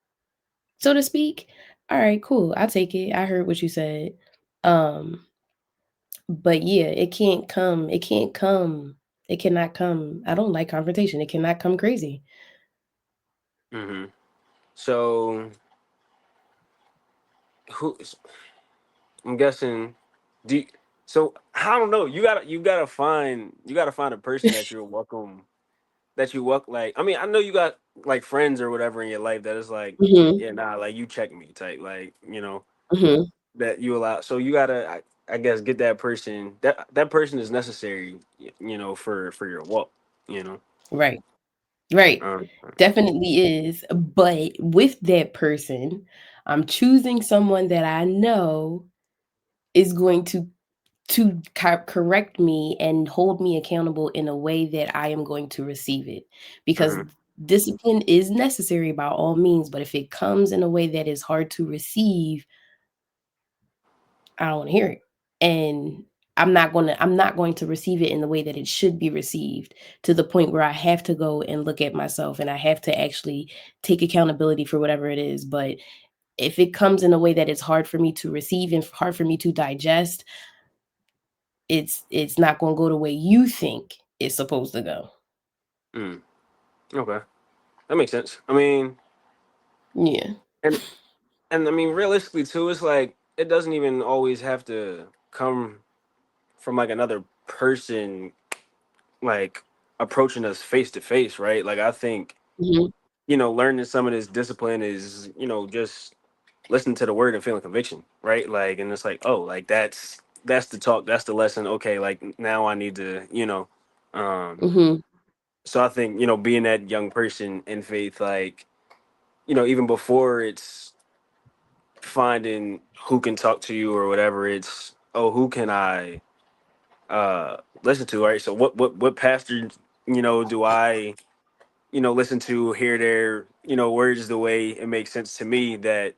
so to speak, all right, cool. I'll take it. I heard what you said. Um, but yeah, it cannot come. I don't like confrontation. It cannot come crazy. hmm So who? I'm guessing. Do you, so I don't know. You gotta find a person that you're welcome that you welcome. Like I mean I know you got like friends or whatever in your life that is like Mhm, yeah nah like you check me type like mhm, that you allow. So you gotta I guess get that person. That person is necessary. For your walk. You know. right. Right. Um, Definitely is. But with that person, I'm choosing someone that I know is going to correct me and hold me accountable in a way that I am going to receive it. Because mhm. discipline is necessary by all means, but if it comes in a way that is hard to receive, I don't want to hear it. And I'm not going to receive it in the way that it should be received to the point where I have to go and look at myself and I have to actually take accountability for whatever it is. But if it comes in a way that it's hard for me to receive and hard for me to digest, it's not going to go the way you think it's supposed to go. Mm, okay, that makes sense. I mean, Yeah. and I mean, realistically too, it's like it doesn't even always have to come from like another person like approaching us face to face, right? Like I think Mhm. learning some of this discipline is just listening to the word and feeling conviction, right? Like, and it's like, oh, like that's the talk, that's the lesson. Okay, like now I need to, um. Mhm. So I think being that young person in faith, like even before it's finding who can talk to you or whatever, it's oh, who can I listen to, right? So what pastor do I listen to, hear their words the way it makes sense to me, that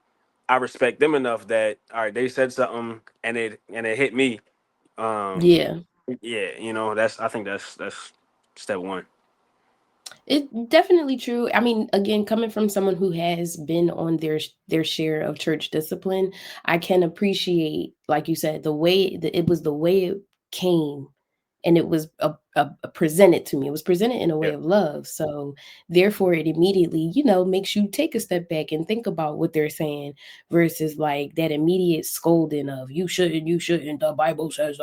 I respect them enough that all right, they said something and it hit me. um Yeah. yeah, that's I think that's step one. It definitely true. I mean, again, coming from someone who has been on their share of church discipline, I can appreciate, like you said, the way that it was the way it came. and it was presented to me. It was presented in a way of love. So therefore it immediately, makes you take a step back and think about what they're saying versus like that immediate scolding of you shouldn't, the Bible says,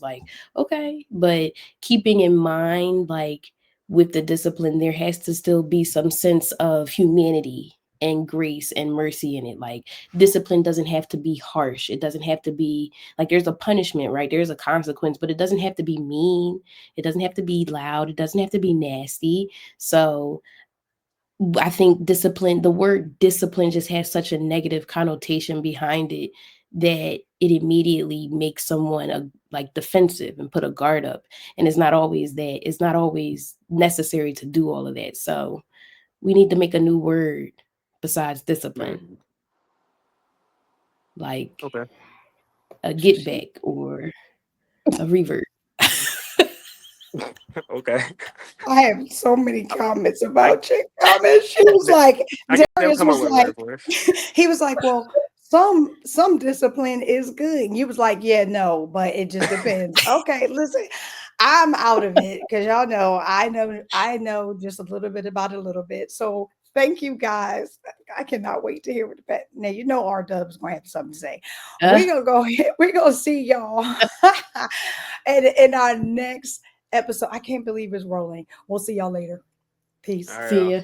like, okay. But keeping in mind, like with the discipline, there has to still be some sense of humanity and grace and mercy in it. Like discipline doesn't have to be harsh. It doesn't have to be like there's a punishment, right? There's a consequence, but it doesn't have to be mean. It doesn't have to be loud. It doesn't have to be nasty. So I think discipline, the word discipline just has such a negative connotation behind it that it immediately makes someone like defensive and put a guard up. And it's not always that. It's not always necessary to do all of that. So we need to make a new word besides discipline, like a get back or a revert. Okay. I have so many comments about your comments. She was like, Darius was like, he was like, well, some discipline is good. And you was like, yeah, no, but it just depends. Okay, listen, I'm out of it because y'all know I know just a little bit about it a little bit. So thank you guys. I cannot wait to hear what the pet. Now you know R Dub's gonna have something to say. We're gonna go ahead, we're gonna see y'all and in our next episode. I can't believe it's rolling. We'll see y'all later. Peace. See ya.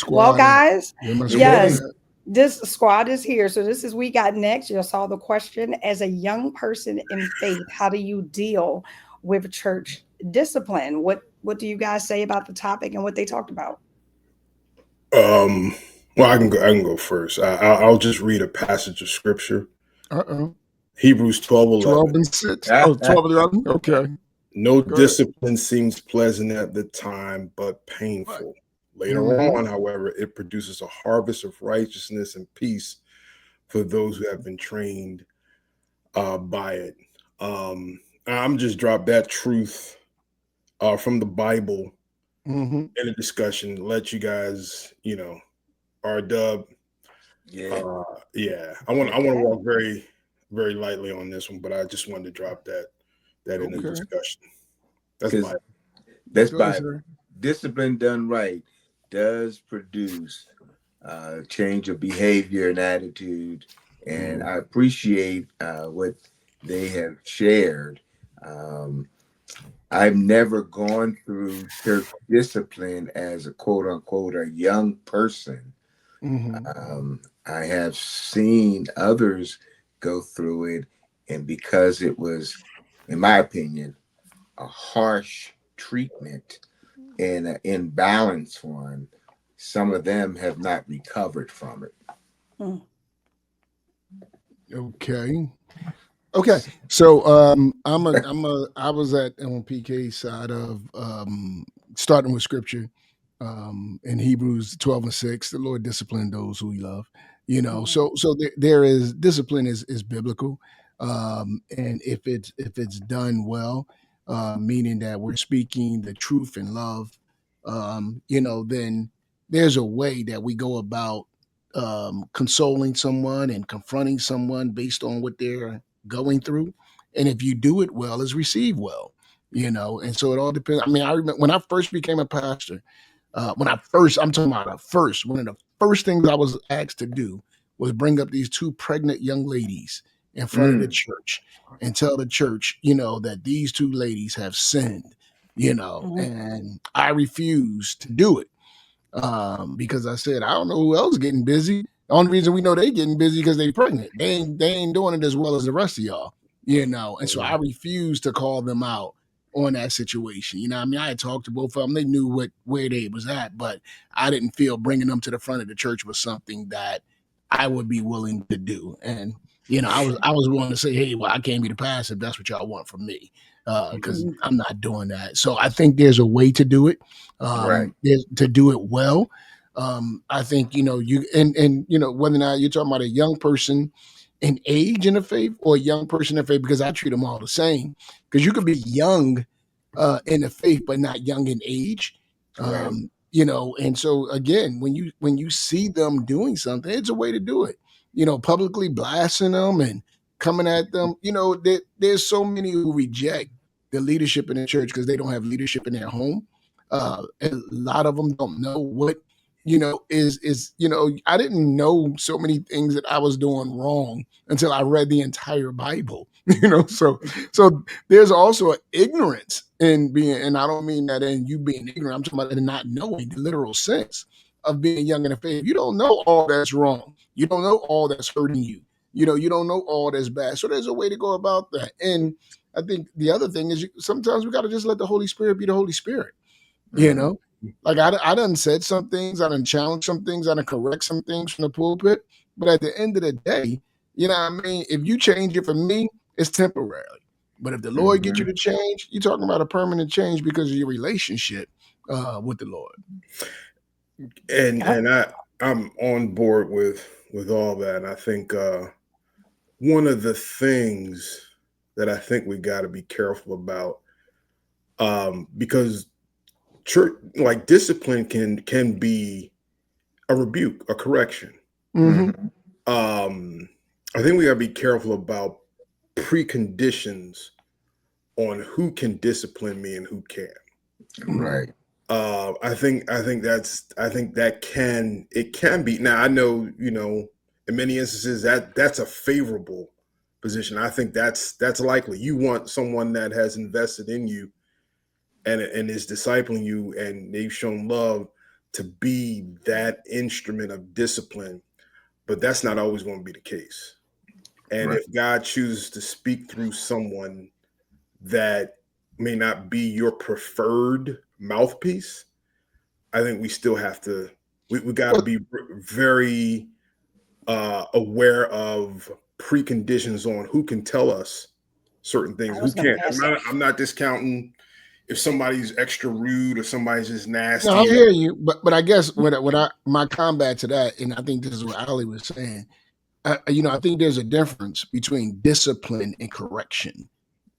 Well, guys, yes, at? this squad is here. So this is We Got Next. You saw the question. As a young person in faith, how do you deal with church discipline? What do you guys say about the topic and what they talked about? Well, I can go first. I'll just read a passage of scripture. Hebrews 12:11. 12 and 6. Oh, 12 and 11. Okay. No discipline seems pleasant at the time, but painful. Later on, however, it produces a harvest of righteousness and peace for those who have been trained by it. I'm just dropped that truth from the Bible in a discussion. Let you guys, R Dub. Yeah. I want to walk very, very lightly on this one, but I just wanted to drop that in the discussion. That's Bible. Discipline done right does produce change of behavior and attitude, and I appreciate what they have shared. I've never gone through church discipline as a quote unquote a young person. I have seen others go through it, and because it was, in my opinion, a harsh treatment and an imbalanced one, some of them have not recovered from it. Okay. So I was on PK's side of starting with scripture in Hebrews 12 and 6. The Lord disciplined those who he loved. So there is discipline is biblical. And if it's done well, meaning that we're speaking the truth in love, then there's a way that we go about consoling someone and confronting someone based on what they're going through. And if you do it well, it's received well, and so it all depends. I mean, I remember when I first became a pastor, I'm talking about one of the first things I was asked to do was bring up these two pregnant young ladies in front of the church and tell the church, that these two ladies have sinned, and I refused to do it. Because I said, I don't know who else getting busy. The only reason we know they getting busy because they pregnant. They ain't doing it as well as the rest of y'all, And so I refused to call them out on that situation. I mean, I had talked to both of them. They knew where they was at, but I didn't feel bringing them to the front of the church was something that I would be willing to do. And I was willing to say, hey, well, I can't be the pastor if that's what y'all want from me, because I'm not doing that. So I think there's a way to do it, to do it well. I think you and whether or not you're talking about a young person in age in the faith or a young person in faith, because I treat them all the same. Because you could be young in the faith, but not young in age. And so again, when you see them doing something, it's a way to do it. Publicly blasting them and coming at them. You know, there's so many who reject the leadership in the church because they don't have leadership in their home. A lot of them don't know what, is I didn't know so many things that I was doing wrong until I read the entire Bible. So there's also an ignorance in being, and I don't mean that in you being ignorant. I'm talking about in not knowing the literal sense of being young in the faith. You don't know all that's wrong. You don't know all that's hurting you. You don't know all that's bad. So there's a way to go about that. And I think the other thing is sometimes we got to just let the Holy Spirit be the Holy Spirit. Like I done said some things, I done challenged some things, I done correct some things from the pulpit. But at the end of the day, you know what I mean? If you change it for me, it's temporary. But if the Lord gets you to change, you're talking about a permanent change because of your relationship with the Lord. And I'm on board with all that. And I think one of the things that I think we got to be careful about, because church, like discipline can be a rebuke, a correction. I think we got to be careful about preconditions on who can discipline me and who can't. Right. I think it can be. Now I know, in many instances that's a favorable position. I think that's likely. You want someone that has invested in you and is discipling you, and they've shown love to be that instrument of discipline, but that's not always going to be the case. And if God chooses to speak through someone that may not be your preferred mouthpiece, I think we still have to, we got to be very aware of preconditions on who can tell us certain things, who can't. I'm not discounting if somebody's extra rude or somebody's just nasty. No, I'm hearing you, but I guess my combat to that, and I think this is what Ali was saying. I think there's a difference between discipline and correction,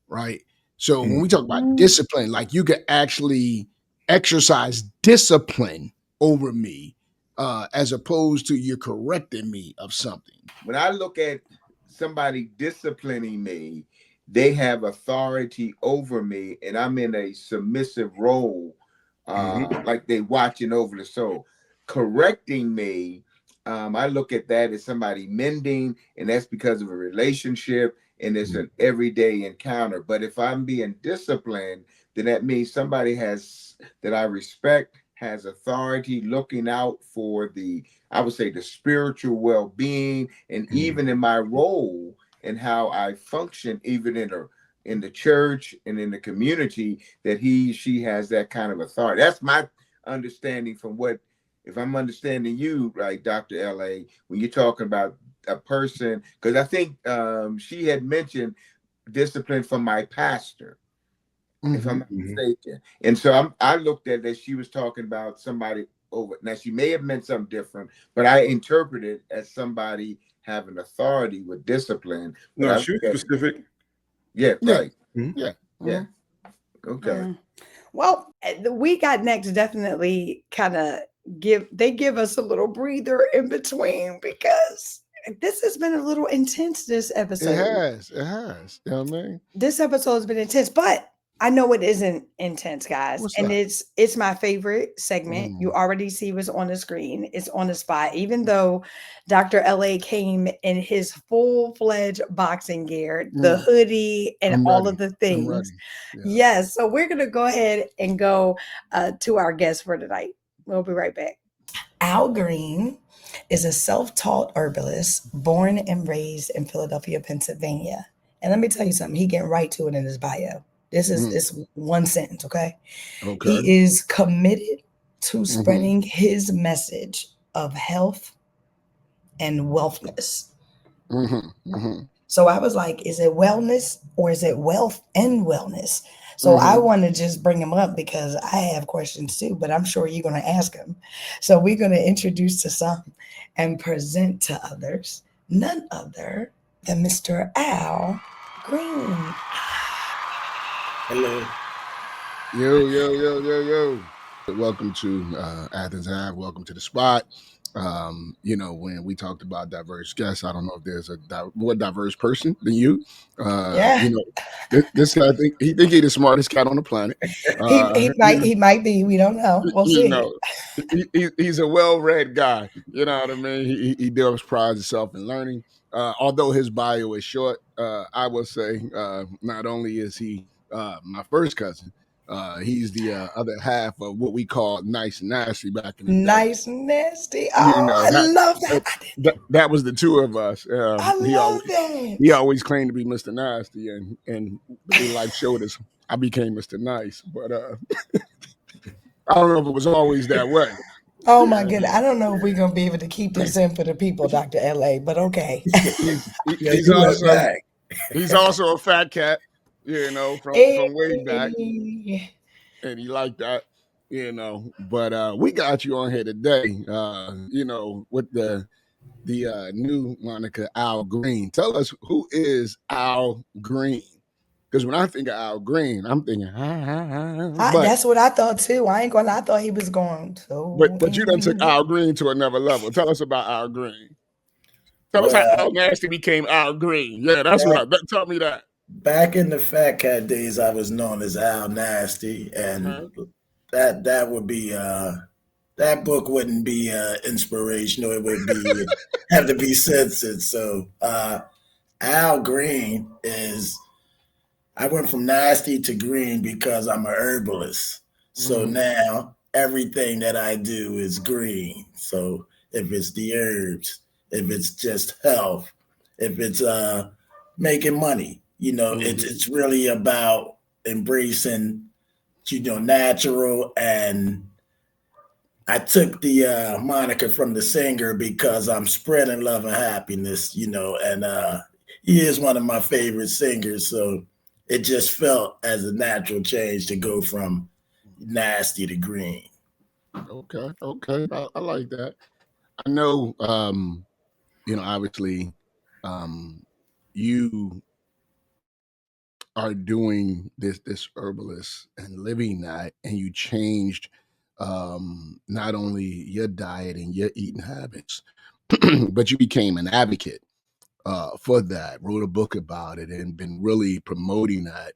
right? So when we talk about discipline, like you could actually exercise discipline over me, as opposed to you're correcting me of something. When I look at somebody disciplining me, they have authority over me, and I'm in a submissive role, like they watching over the soul. Correcting me, I look at that as somebody mending, and that's because of a relationship, and it's an everyday encounter. But if I'm being disciplined, then that means somebody that I respect has authority, looking out for I would say the spiritual well-being, and even in my role and how I function, even in the church and in the community, that she has that kind of authority. That's my understanding from if I'm understanding you right, Dr. L.A., when you're talking about a person, because I think she had mentioned discipline from my pastor, if I'm not mistaken. And so I looked at that she was talking about somebody over. Now, she may have meant something different, but I interpreted it as somebody having authority with discipline. No, she was specific. Yeah, right. Yeah. Okay. Well, the We Got Next definitely kind of give us a little breather in between, because this has been a little intense this episode. It has. You know what I mean? This episode has been intense, but I know it isn't intense, guys. What's and that? it's my favorite segment. You already see what's on the screen. It's on the spot. Even though Dr. LA came in his full-fledged boxing gear, the hoodie, and all of the things. Yeah. Yes. So we're gonna go ahead and go to our guest for tonight. We'll be right back. Al Green is a self-taught herbalist born and raised in Philadelphia, Pennsylvania. And let me tell you something, he getting right to it in his bio. This is one sentence, okay? He is committed to spreading his message of health and wellness. So I was like, is it wellness or is it wealth and wellness? So I want to just bring him up because I have questions too, but I'm sure you're going to ask him. So we're going to introduce to some and present to others none other than Mr. Al Green. Hello. Yo. Welcome to Athens Ave. Welcome to the spot. When we talked about diverse guests, I don't know if there's a more diverse person than you. Yeah. This guy think he's the smartest cat on the planet. He might be. We don't know. We'll you see. know, he's a well-read guy. You know what I mean? He does pride himself in learning. Although his bio is short, I will say not only is he my first cousin, he's the other half of what we called nice and nasty back in the day. Nice and nasty. Oh, I love that. That was the two of us. I love that. He always claimed to be Mr. Nasty, and the way life showed us, I became Mr. Nice. But I don't know if it was always that way. Oh my goodness. I don't know if we're going to be able to keep this in for the people, Dr. LA, but okay. He's also a fat cat, from way back. And he liked that, But we got you on here today, with the new moniker Al Green. Tell us, who is Al Green? Because when I think of Al Green, I'm thinking, that's what I thought too. I thought he was going. So, but you done took Al Green to another level. Tell us about Al Green. Tell us how Al Nasty became Al Green. Yeah, that's tell me that. Back in the Fat Cat days, I was known as Al Nasty, and that would be that book wouldn't be inspirational. It would be have to be censored. So Al Green is. I went from nasty to green because I'm a herbalist. So now everything that I do is green. So if it's the herbs, if it's just health, if it's making money, it's really about embracing, natural. And I took the moniker from the singer because I'm spreading love and happiness, and he is one of my favorite singers. So it just felt as a natural change to go from nasty to green. Okay. I like that. I know, obviously, you are doing this herbalist and living that, and you changed not only your diet and your eating habits, but you became an advocate for that, wrote a book about it, and been really promoting that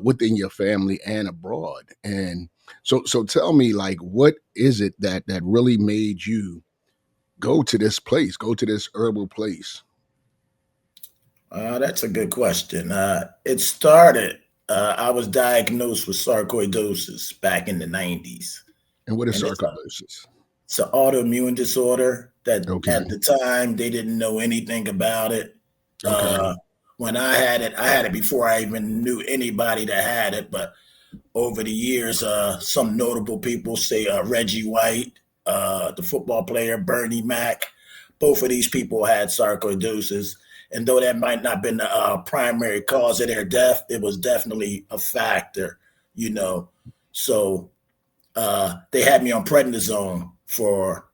within your family and abroad. And so tell me, like, what is it that really made you go to this herbal place? That's a good question. It started, I was diagnosed with sarcoidosis back in the 90s. And what is sarcoidosis? It's an autoimmune disorder that at the time they didn't know anything about it. When I had it before I even knew anybody that had it. But over the years, some notable people, say Reggie White, the football player, Bernie Mac, both of these people had sarcoidosis. And though that might not have been the primary cause of their death, it was definitely a factor, So they had me on prednisone for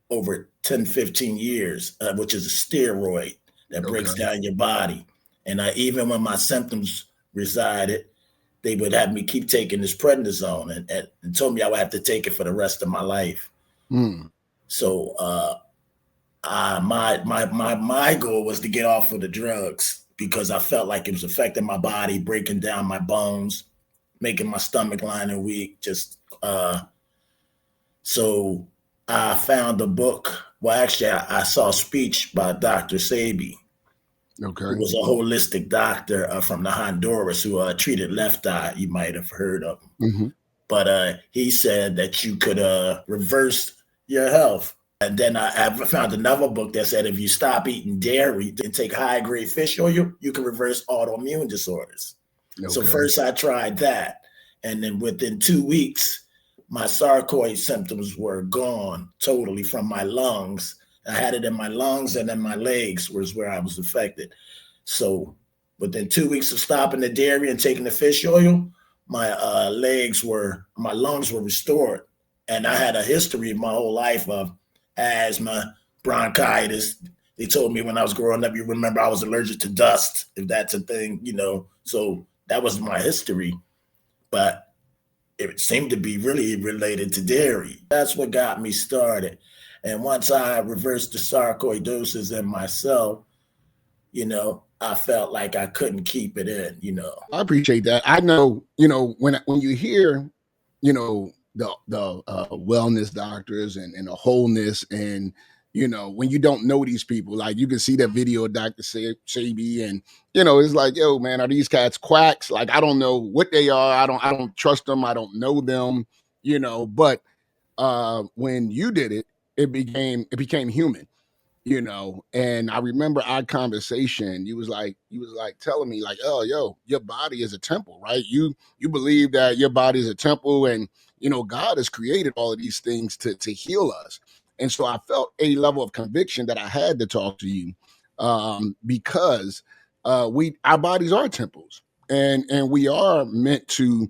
over 10, 15 years, which is a steroid that breaks down your body. And even when my symptoms resided, they would have me keep taking this prednisone and told me I would have to take it for the rest of my life. So my goal was to get off of the drugs because I felt like it was affecting my body, breaking down my bones, making my stomach lining weak. So I found a book. Well, actually, I saw a speech by Dr. Sabi, who was a holistic doctor from the Honduras who treated left eye. You might have heard of him. But he said that you could reverse your health. And then I found another book that said if you stop eating dairy and take high-grade fish oil, you can reverse autoimmune disorders. So first I tried that. And then within 2 weeks, my sarcoid symptoms were gone totally from my lungs. I had it in my lungs and in my legs was where I was affected. So within 2 weeks of stopping the dairy and taking the fish oil, my lungs were restored. And I had a history my whole life of asthma, bronchitis. They told me when I was growing up, you remember I was allergic to dust, if that's a thing, So that was my history. But it seemed to be really related to dairy. That's what got me started. And once I reversed the sarcoidosis in myself, I felt like I couldn't keep it in. I appreciate that. I know, when you hear, the wellness doctors and the wholeness, and when you don't know these people, like you can see that video of Dr. Sabi, and it's like, yo, man, are these cats quacks? Like, I don't know what they are. I don't trust them. I don't know them. But when you did it, it became human. And I remember our conversation. You was like telling me, like, oh, yo, your body is a temple, right? You believe that your body is a temple, and God has created all of these things to heal us. And so I felt a level of conviction that I had to talk to you, because we our bodies are temples, and we are meant to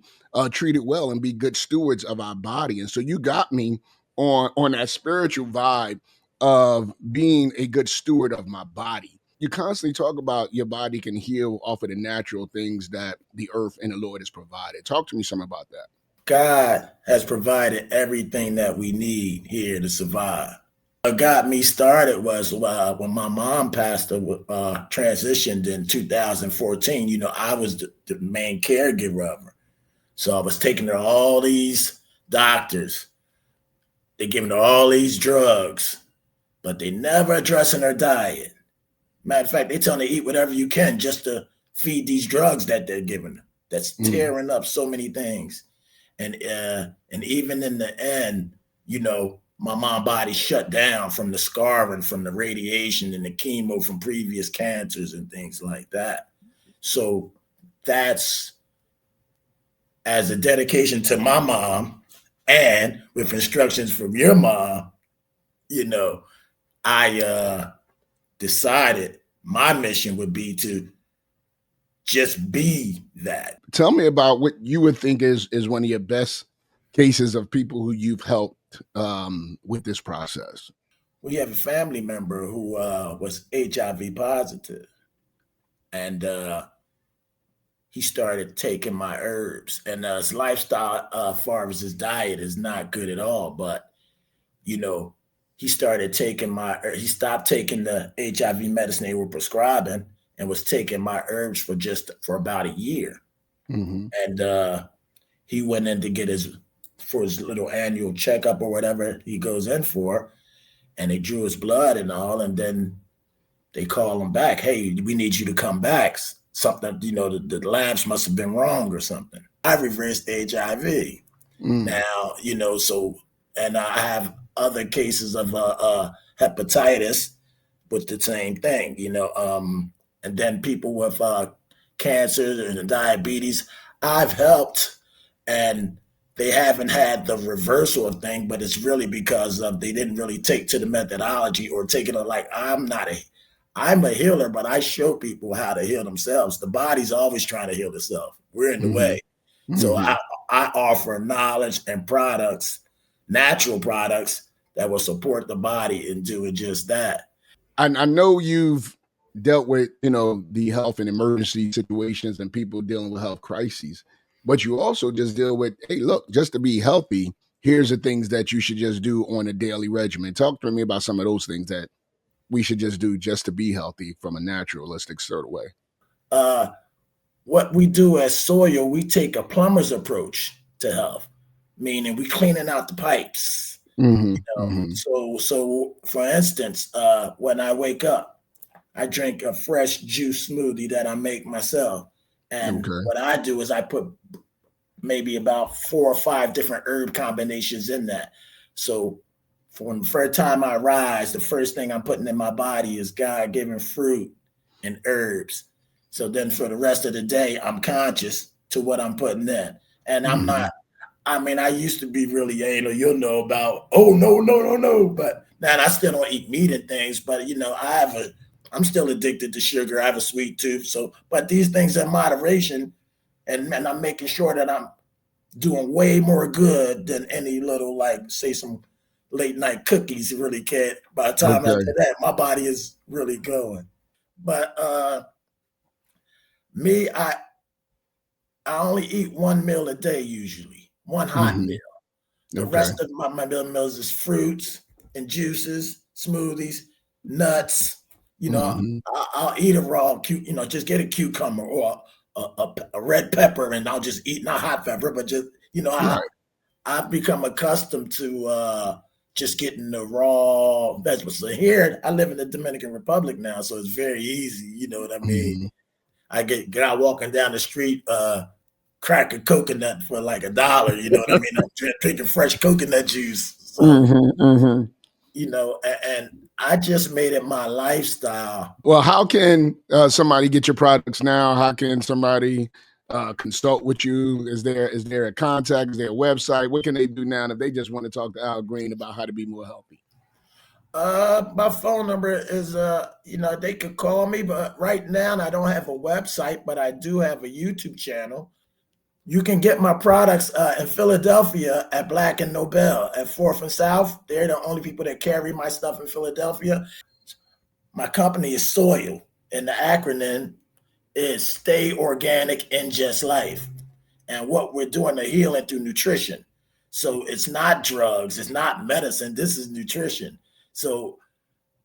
treat it well and be good stewards of our body. And so you got me on that spiritual vibe of being a good steward of my body. You constantly talk about your body can heal off of the natural things that the earth and the Lord has provided. Talk to me some about that. God has provided everything that we need here to survive. What got me started was when my mom transitioned in 2014. I was the main caregiver of her. So I was taking her to all these doctors. They're giving her all these drugs, but they never addressing her diet. Matter of fact, they telling her to eat whatever you can just to feed these drugs that they're giving her. That's tearing up so many things. And even in the end, my mom's body shut down from the scarring, from the radiation and the chemo from previous cancers and things like that. So that's as a dedication to my mom, and with instructions from your mom, I decided my mission would be to just be that. Tell me about what you would think is one of your best cases of people who you've helped with this process. We have a family member who was HIV positive, and he started taking my herbs. And his lifestyle, as far as his diet, is not good at all. But he started taking he stopped taking the HIV medicine they were prescribing and was taking my herbs for about a year. Mm-hmm. And he went in to get his little annual checkup or whatever he goes in for, and they drew his blood and all, and then they call him back. Hey, we need you to come back. Something, the labs must have been wrong or something. I reversed HIV. Now, and I have other cases of hepatitis with the same thing, and then people with cancer and diabetes, I've helped, and they haven't had the reversal of thing, but it's really because they didn't really take to the methodology or take it like, I'm a healer, but I show people how to heal themselves. The body's always trying to heal itself. We're in the way. So I offer knowledge and products, natural products that will support the body in doing just that. I know you've dealt with, the health and emergency situations and people dealing with health crises, but you also just deal with, hey, look, just to be healthy, here's the things that you should just do on a daily regimen. Talk to me about some of those things that we should just do just to be healthy from a naturalistic sort of way. What we do as soil, we take a plumber's approach to health, meaning we cleaning out the pipes. So for instance, when I wake up, I drink a fresh juice smoothie that I make myself. And what I do is I put maybe about 4 or 5 different herb combinations in that. So from the first time I rise, the first thing I'm putting in my body is God-given fruit and herbs. So then for the rest of the day, I'm conscious to what I'm putting in. And I'm not, I used to be really anal, about, oh, no. But now I still don't eat meat and things, but, I'm still addicted to sugar. I have a sweet tooth. So, but these things in moderation, and I'm making sure that I'm doing way more good than any little, say some late night cookies really can't. By the time after that, my body is really going. But me, I only eat one meal a day usually. one hot meal. The Okay. rest of my meals is fruits and juices, smoothies, nuts. You know, I'll eat a raw, just get a cucumber or a red pepper, and I'll just eat, not hot pepper, but just, Right. I've become accustomed to just getting the raw vegetables. So here, I live in the Dominican Republic now, so it's very easy. You know what I mean? I get out walking down the street, crack a coconut for like $1. You know what I mean? I'm drinking fresh coconut juice. So, and I just made it my lifestyle. Well, how can somebody get your products now? How can somebody consult with you? Is there a contact? Is there a website? What can they do now if they just want to talk to Al Green about how to be more healthy? My phone number is, they could call me, but right now I don't have a website, but I do have a YouTube channel. You can get my products in Philadelphia at Black and Nobel at 4th and South. They're the only people that carry my stuff in Philadelphia. My company is Soil, and the acronym is Stay Organic, Ingest Life. And what we're doing is healing through nutrition. So it's not drugs, it's not medicine, this is nutrition. So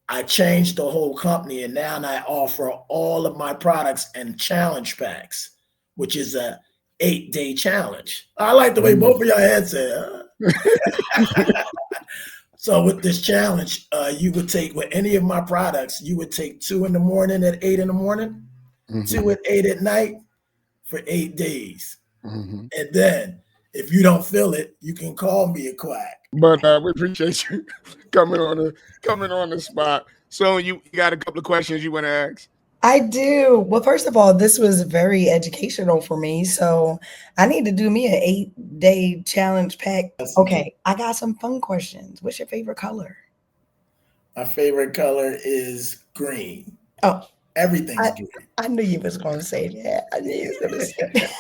I changed the whole company, and now I offer all of my products in challenge packs, which is a 8-day challenge. I like the way both of your heads said. So with this challenge, you would take with any of my products, you would take 2 in the morning at 8 in the morning, 2 at 8 at night for 8 days. And then if you don't feel it, you can call me a quack. But we appreciate you coming on the spot. So you got a couple of questions you want to ask? I do. Well, first of all, this was very educational for me. So I need to do me an 8-day challenge pack. Okay, I got some fun questions. What's your favorite color? My favorite color is green. Oh, everything's green. I knew you was going to say that. I knew you was going to say that.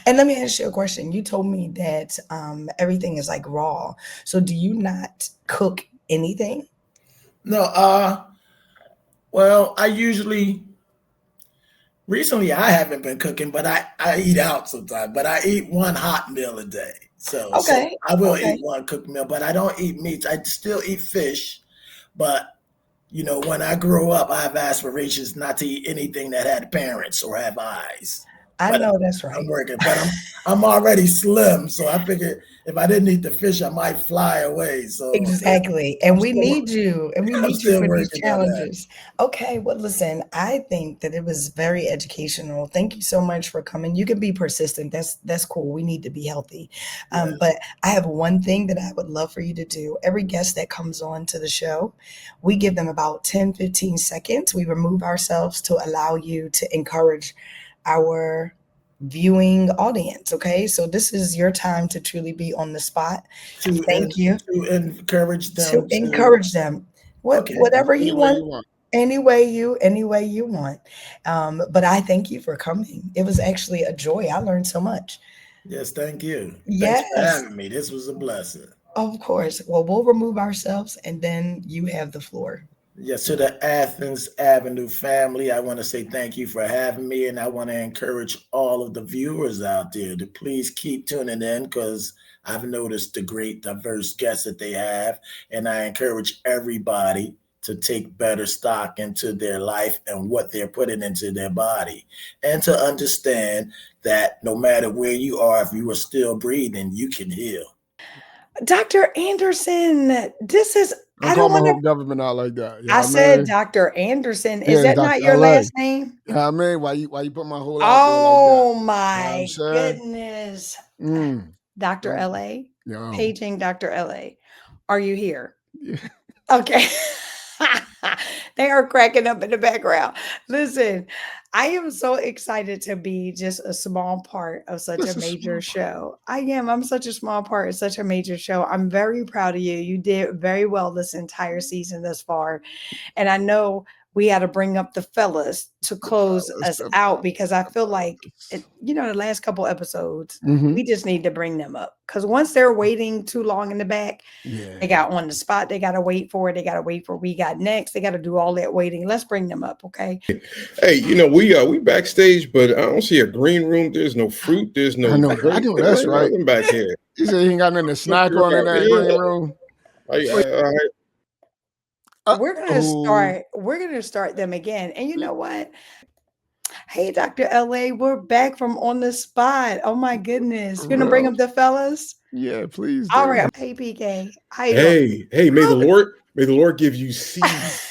And let me ask you a question. You told me that everything is like raw. So do you not cook anything? No, well, recently I haven't been cooking, but I eat out sometimes, but I eat one hot meal a day. So I will eat one cooked meal, but I don't eat meats. I still eat fish, but when I grow up, I have aspirations not to eat anything that had parents or have eyes. I know that's right. I'm working, but I'm already slim, so I figured if I didn't eat the fish, I might fly away. So exactly, and we need you, and we need you for these challenges. Okay, well, listen, I think that it was very educational. Thank you so much for coming. You can be persistent. That's cool. We need to be healthy. But I have one thing that I would love for you to do. Every guest that comes on to the show, we give them about 10, 15 seconds. We remove ourselves to allow you to encourage our viewing audience. Okay, so this is your time to truly be on the spot. Thank you. To encourage them. Whatever you want. Any way you want. But I thank you for coming. It was actually a joy. I learned so much. Yes, thank you. Yes. Thanks for having me. This was a blessing. Of course. Well, we'll remove ourselves and then you have the floor. Yes, to the Athens Avenue family, I want to say thank you for having me, and I want to encourage all of the viewers out there to please keep tuning in, because I've noticed the great diverse guests that they have, and I encourage everybody to take better stock into their life and what they're putting into their body, and to understand that no matter where you are, if you are still breathing, you can heal. Dr. Anderson, this is... I don't want to government out like that. I said Dr. Anderson. Is that not your last name? Yeah, I mean, why you put my whole out there like that? My goodness. Dr. LA, paging Dr. LA. Are you here? Yeah. Okay. They are cracking up in the background. Listen, I am so excited to be just a small part of such a major show. I am. I'm such a small part of such a major show. I'm very proud of you. You did very well this entire season thus far. And I know we got to bring up the fellas to close us out, because I feel like, the last couple episodes, we just need to bring them up, because once they're waiting too long in the back, they got on the spot. They got to wait for it. They got to wait for we got next. They got to do all that waiting. Let's bring them up. Okay. Hey, we backstage, but I don't see a green room. There's no fruit. There's no. I know that's right. Back here. He said he ain't got nothing to snack on in that green room. We're gonna start them again. And you know what? Hey, Dr. LA, we're back from on the spot. Oh my goodness. You're gonna bring up the fellas? Yeah, please do. All right. Hey, PK. Hey, may the Lord give you seeds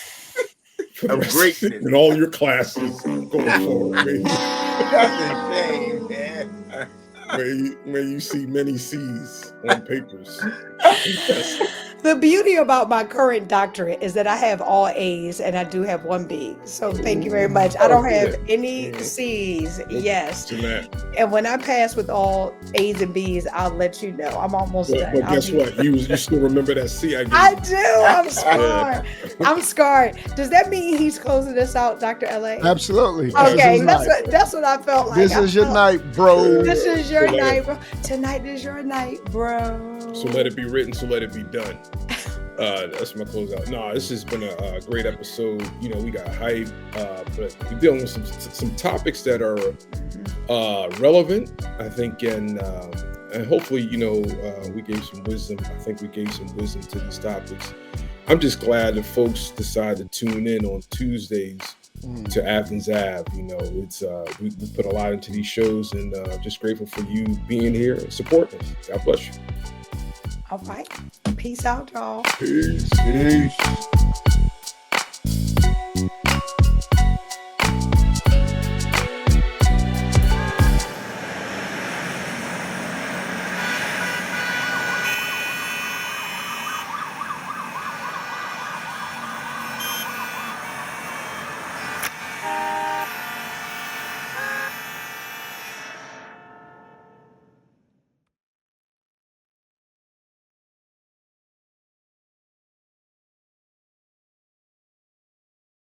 for the rest in all your classes going forward. That's a shame, man. May you see many C's on papers. The beauty about my current doctorate is that I have all A's and I do have 1 B. So thank you very much. I don't have any C's. Yes. And when I pass with all A's and B's, I'll let you know. I'm almost done. But guess what? You still remember that C I gave you. I do. I'm scarred. I'm scarred. Does that mean he's closing us out, Dr. LA? Absolutely. Okay. That's what I felt like. This is your night, bro. This is your night, bro. Tonight is your night, bro. So let it be written, so let it be done. That's my closeout. No, this has been a great episode. We got hype, but we're dealing with some topics that are relevant, I think, and hopefully, we gave some wisdom. I think we gave some wisdom to these topics. I'm just glad that folks decide to tune in on Tuesdays to Athens Ave. It's we put a lot into these shows, and just grateful for you being here and supporting us. God bless you. All right. Peace out, y'all. Peace.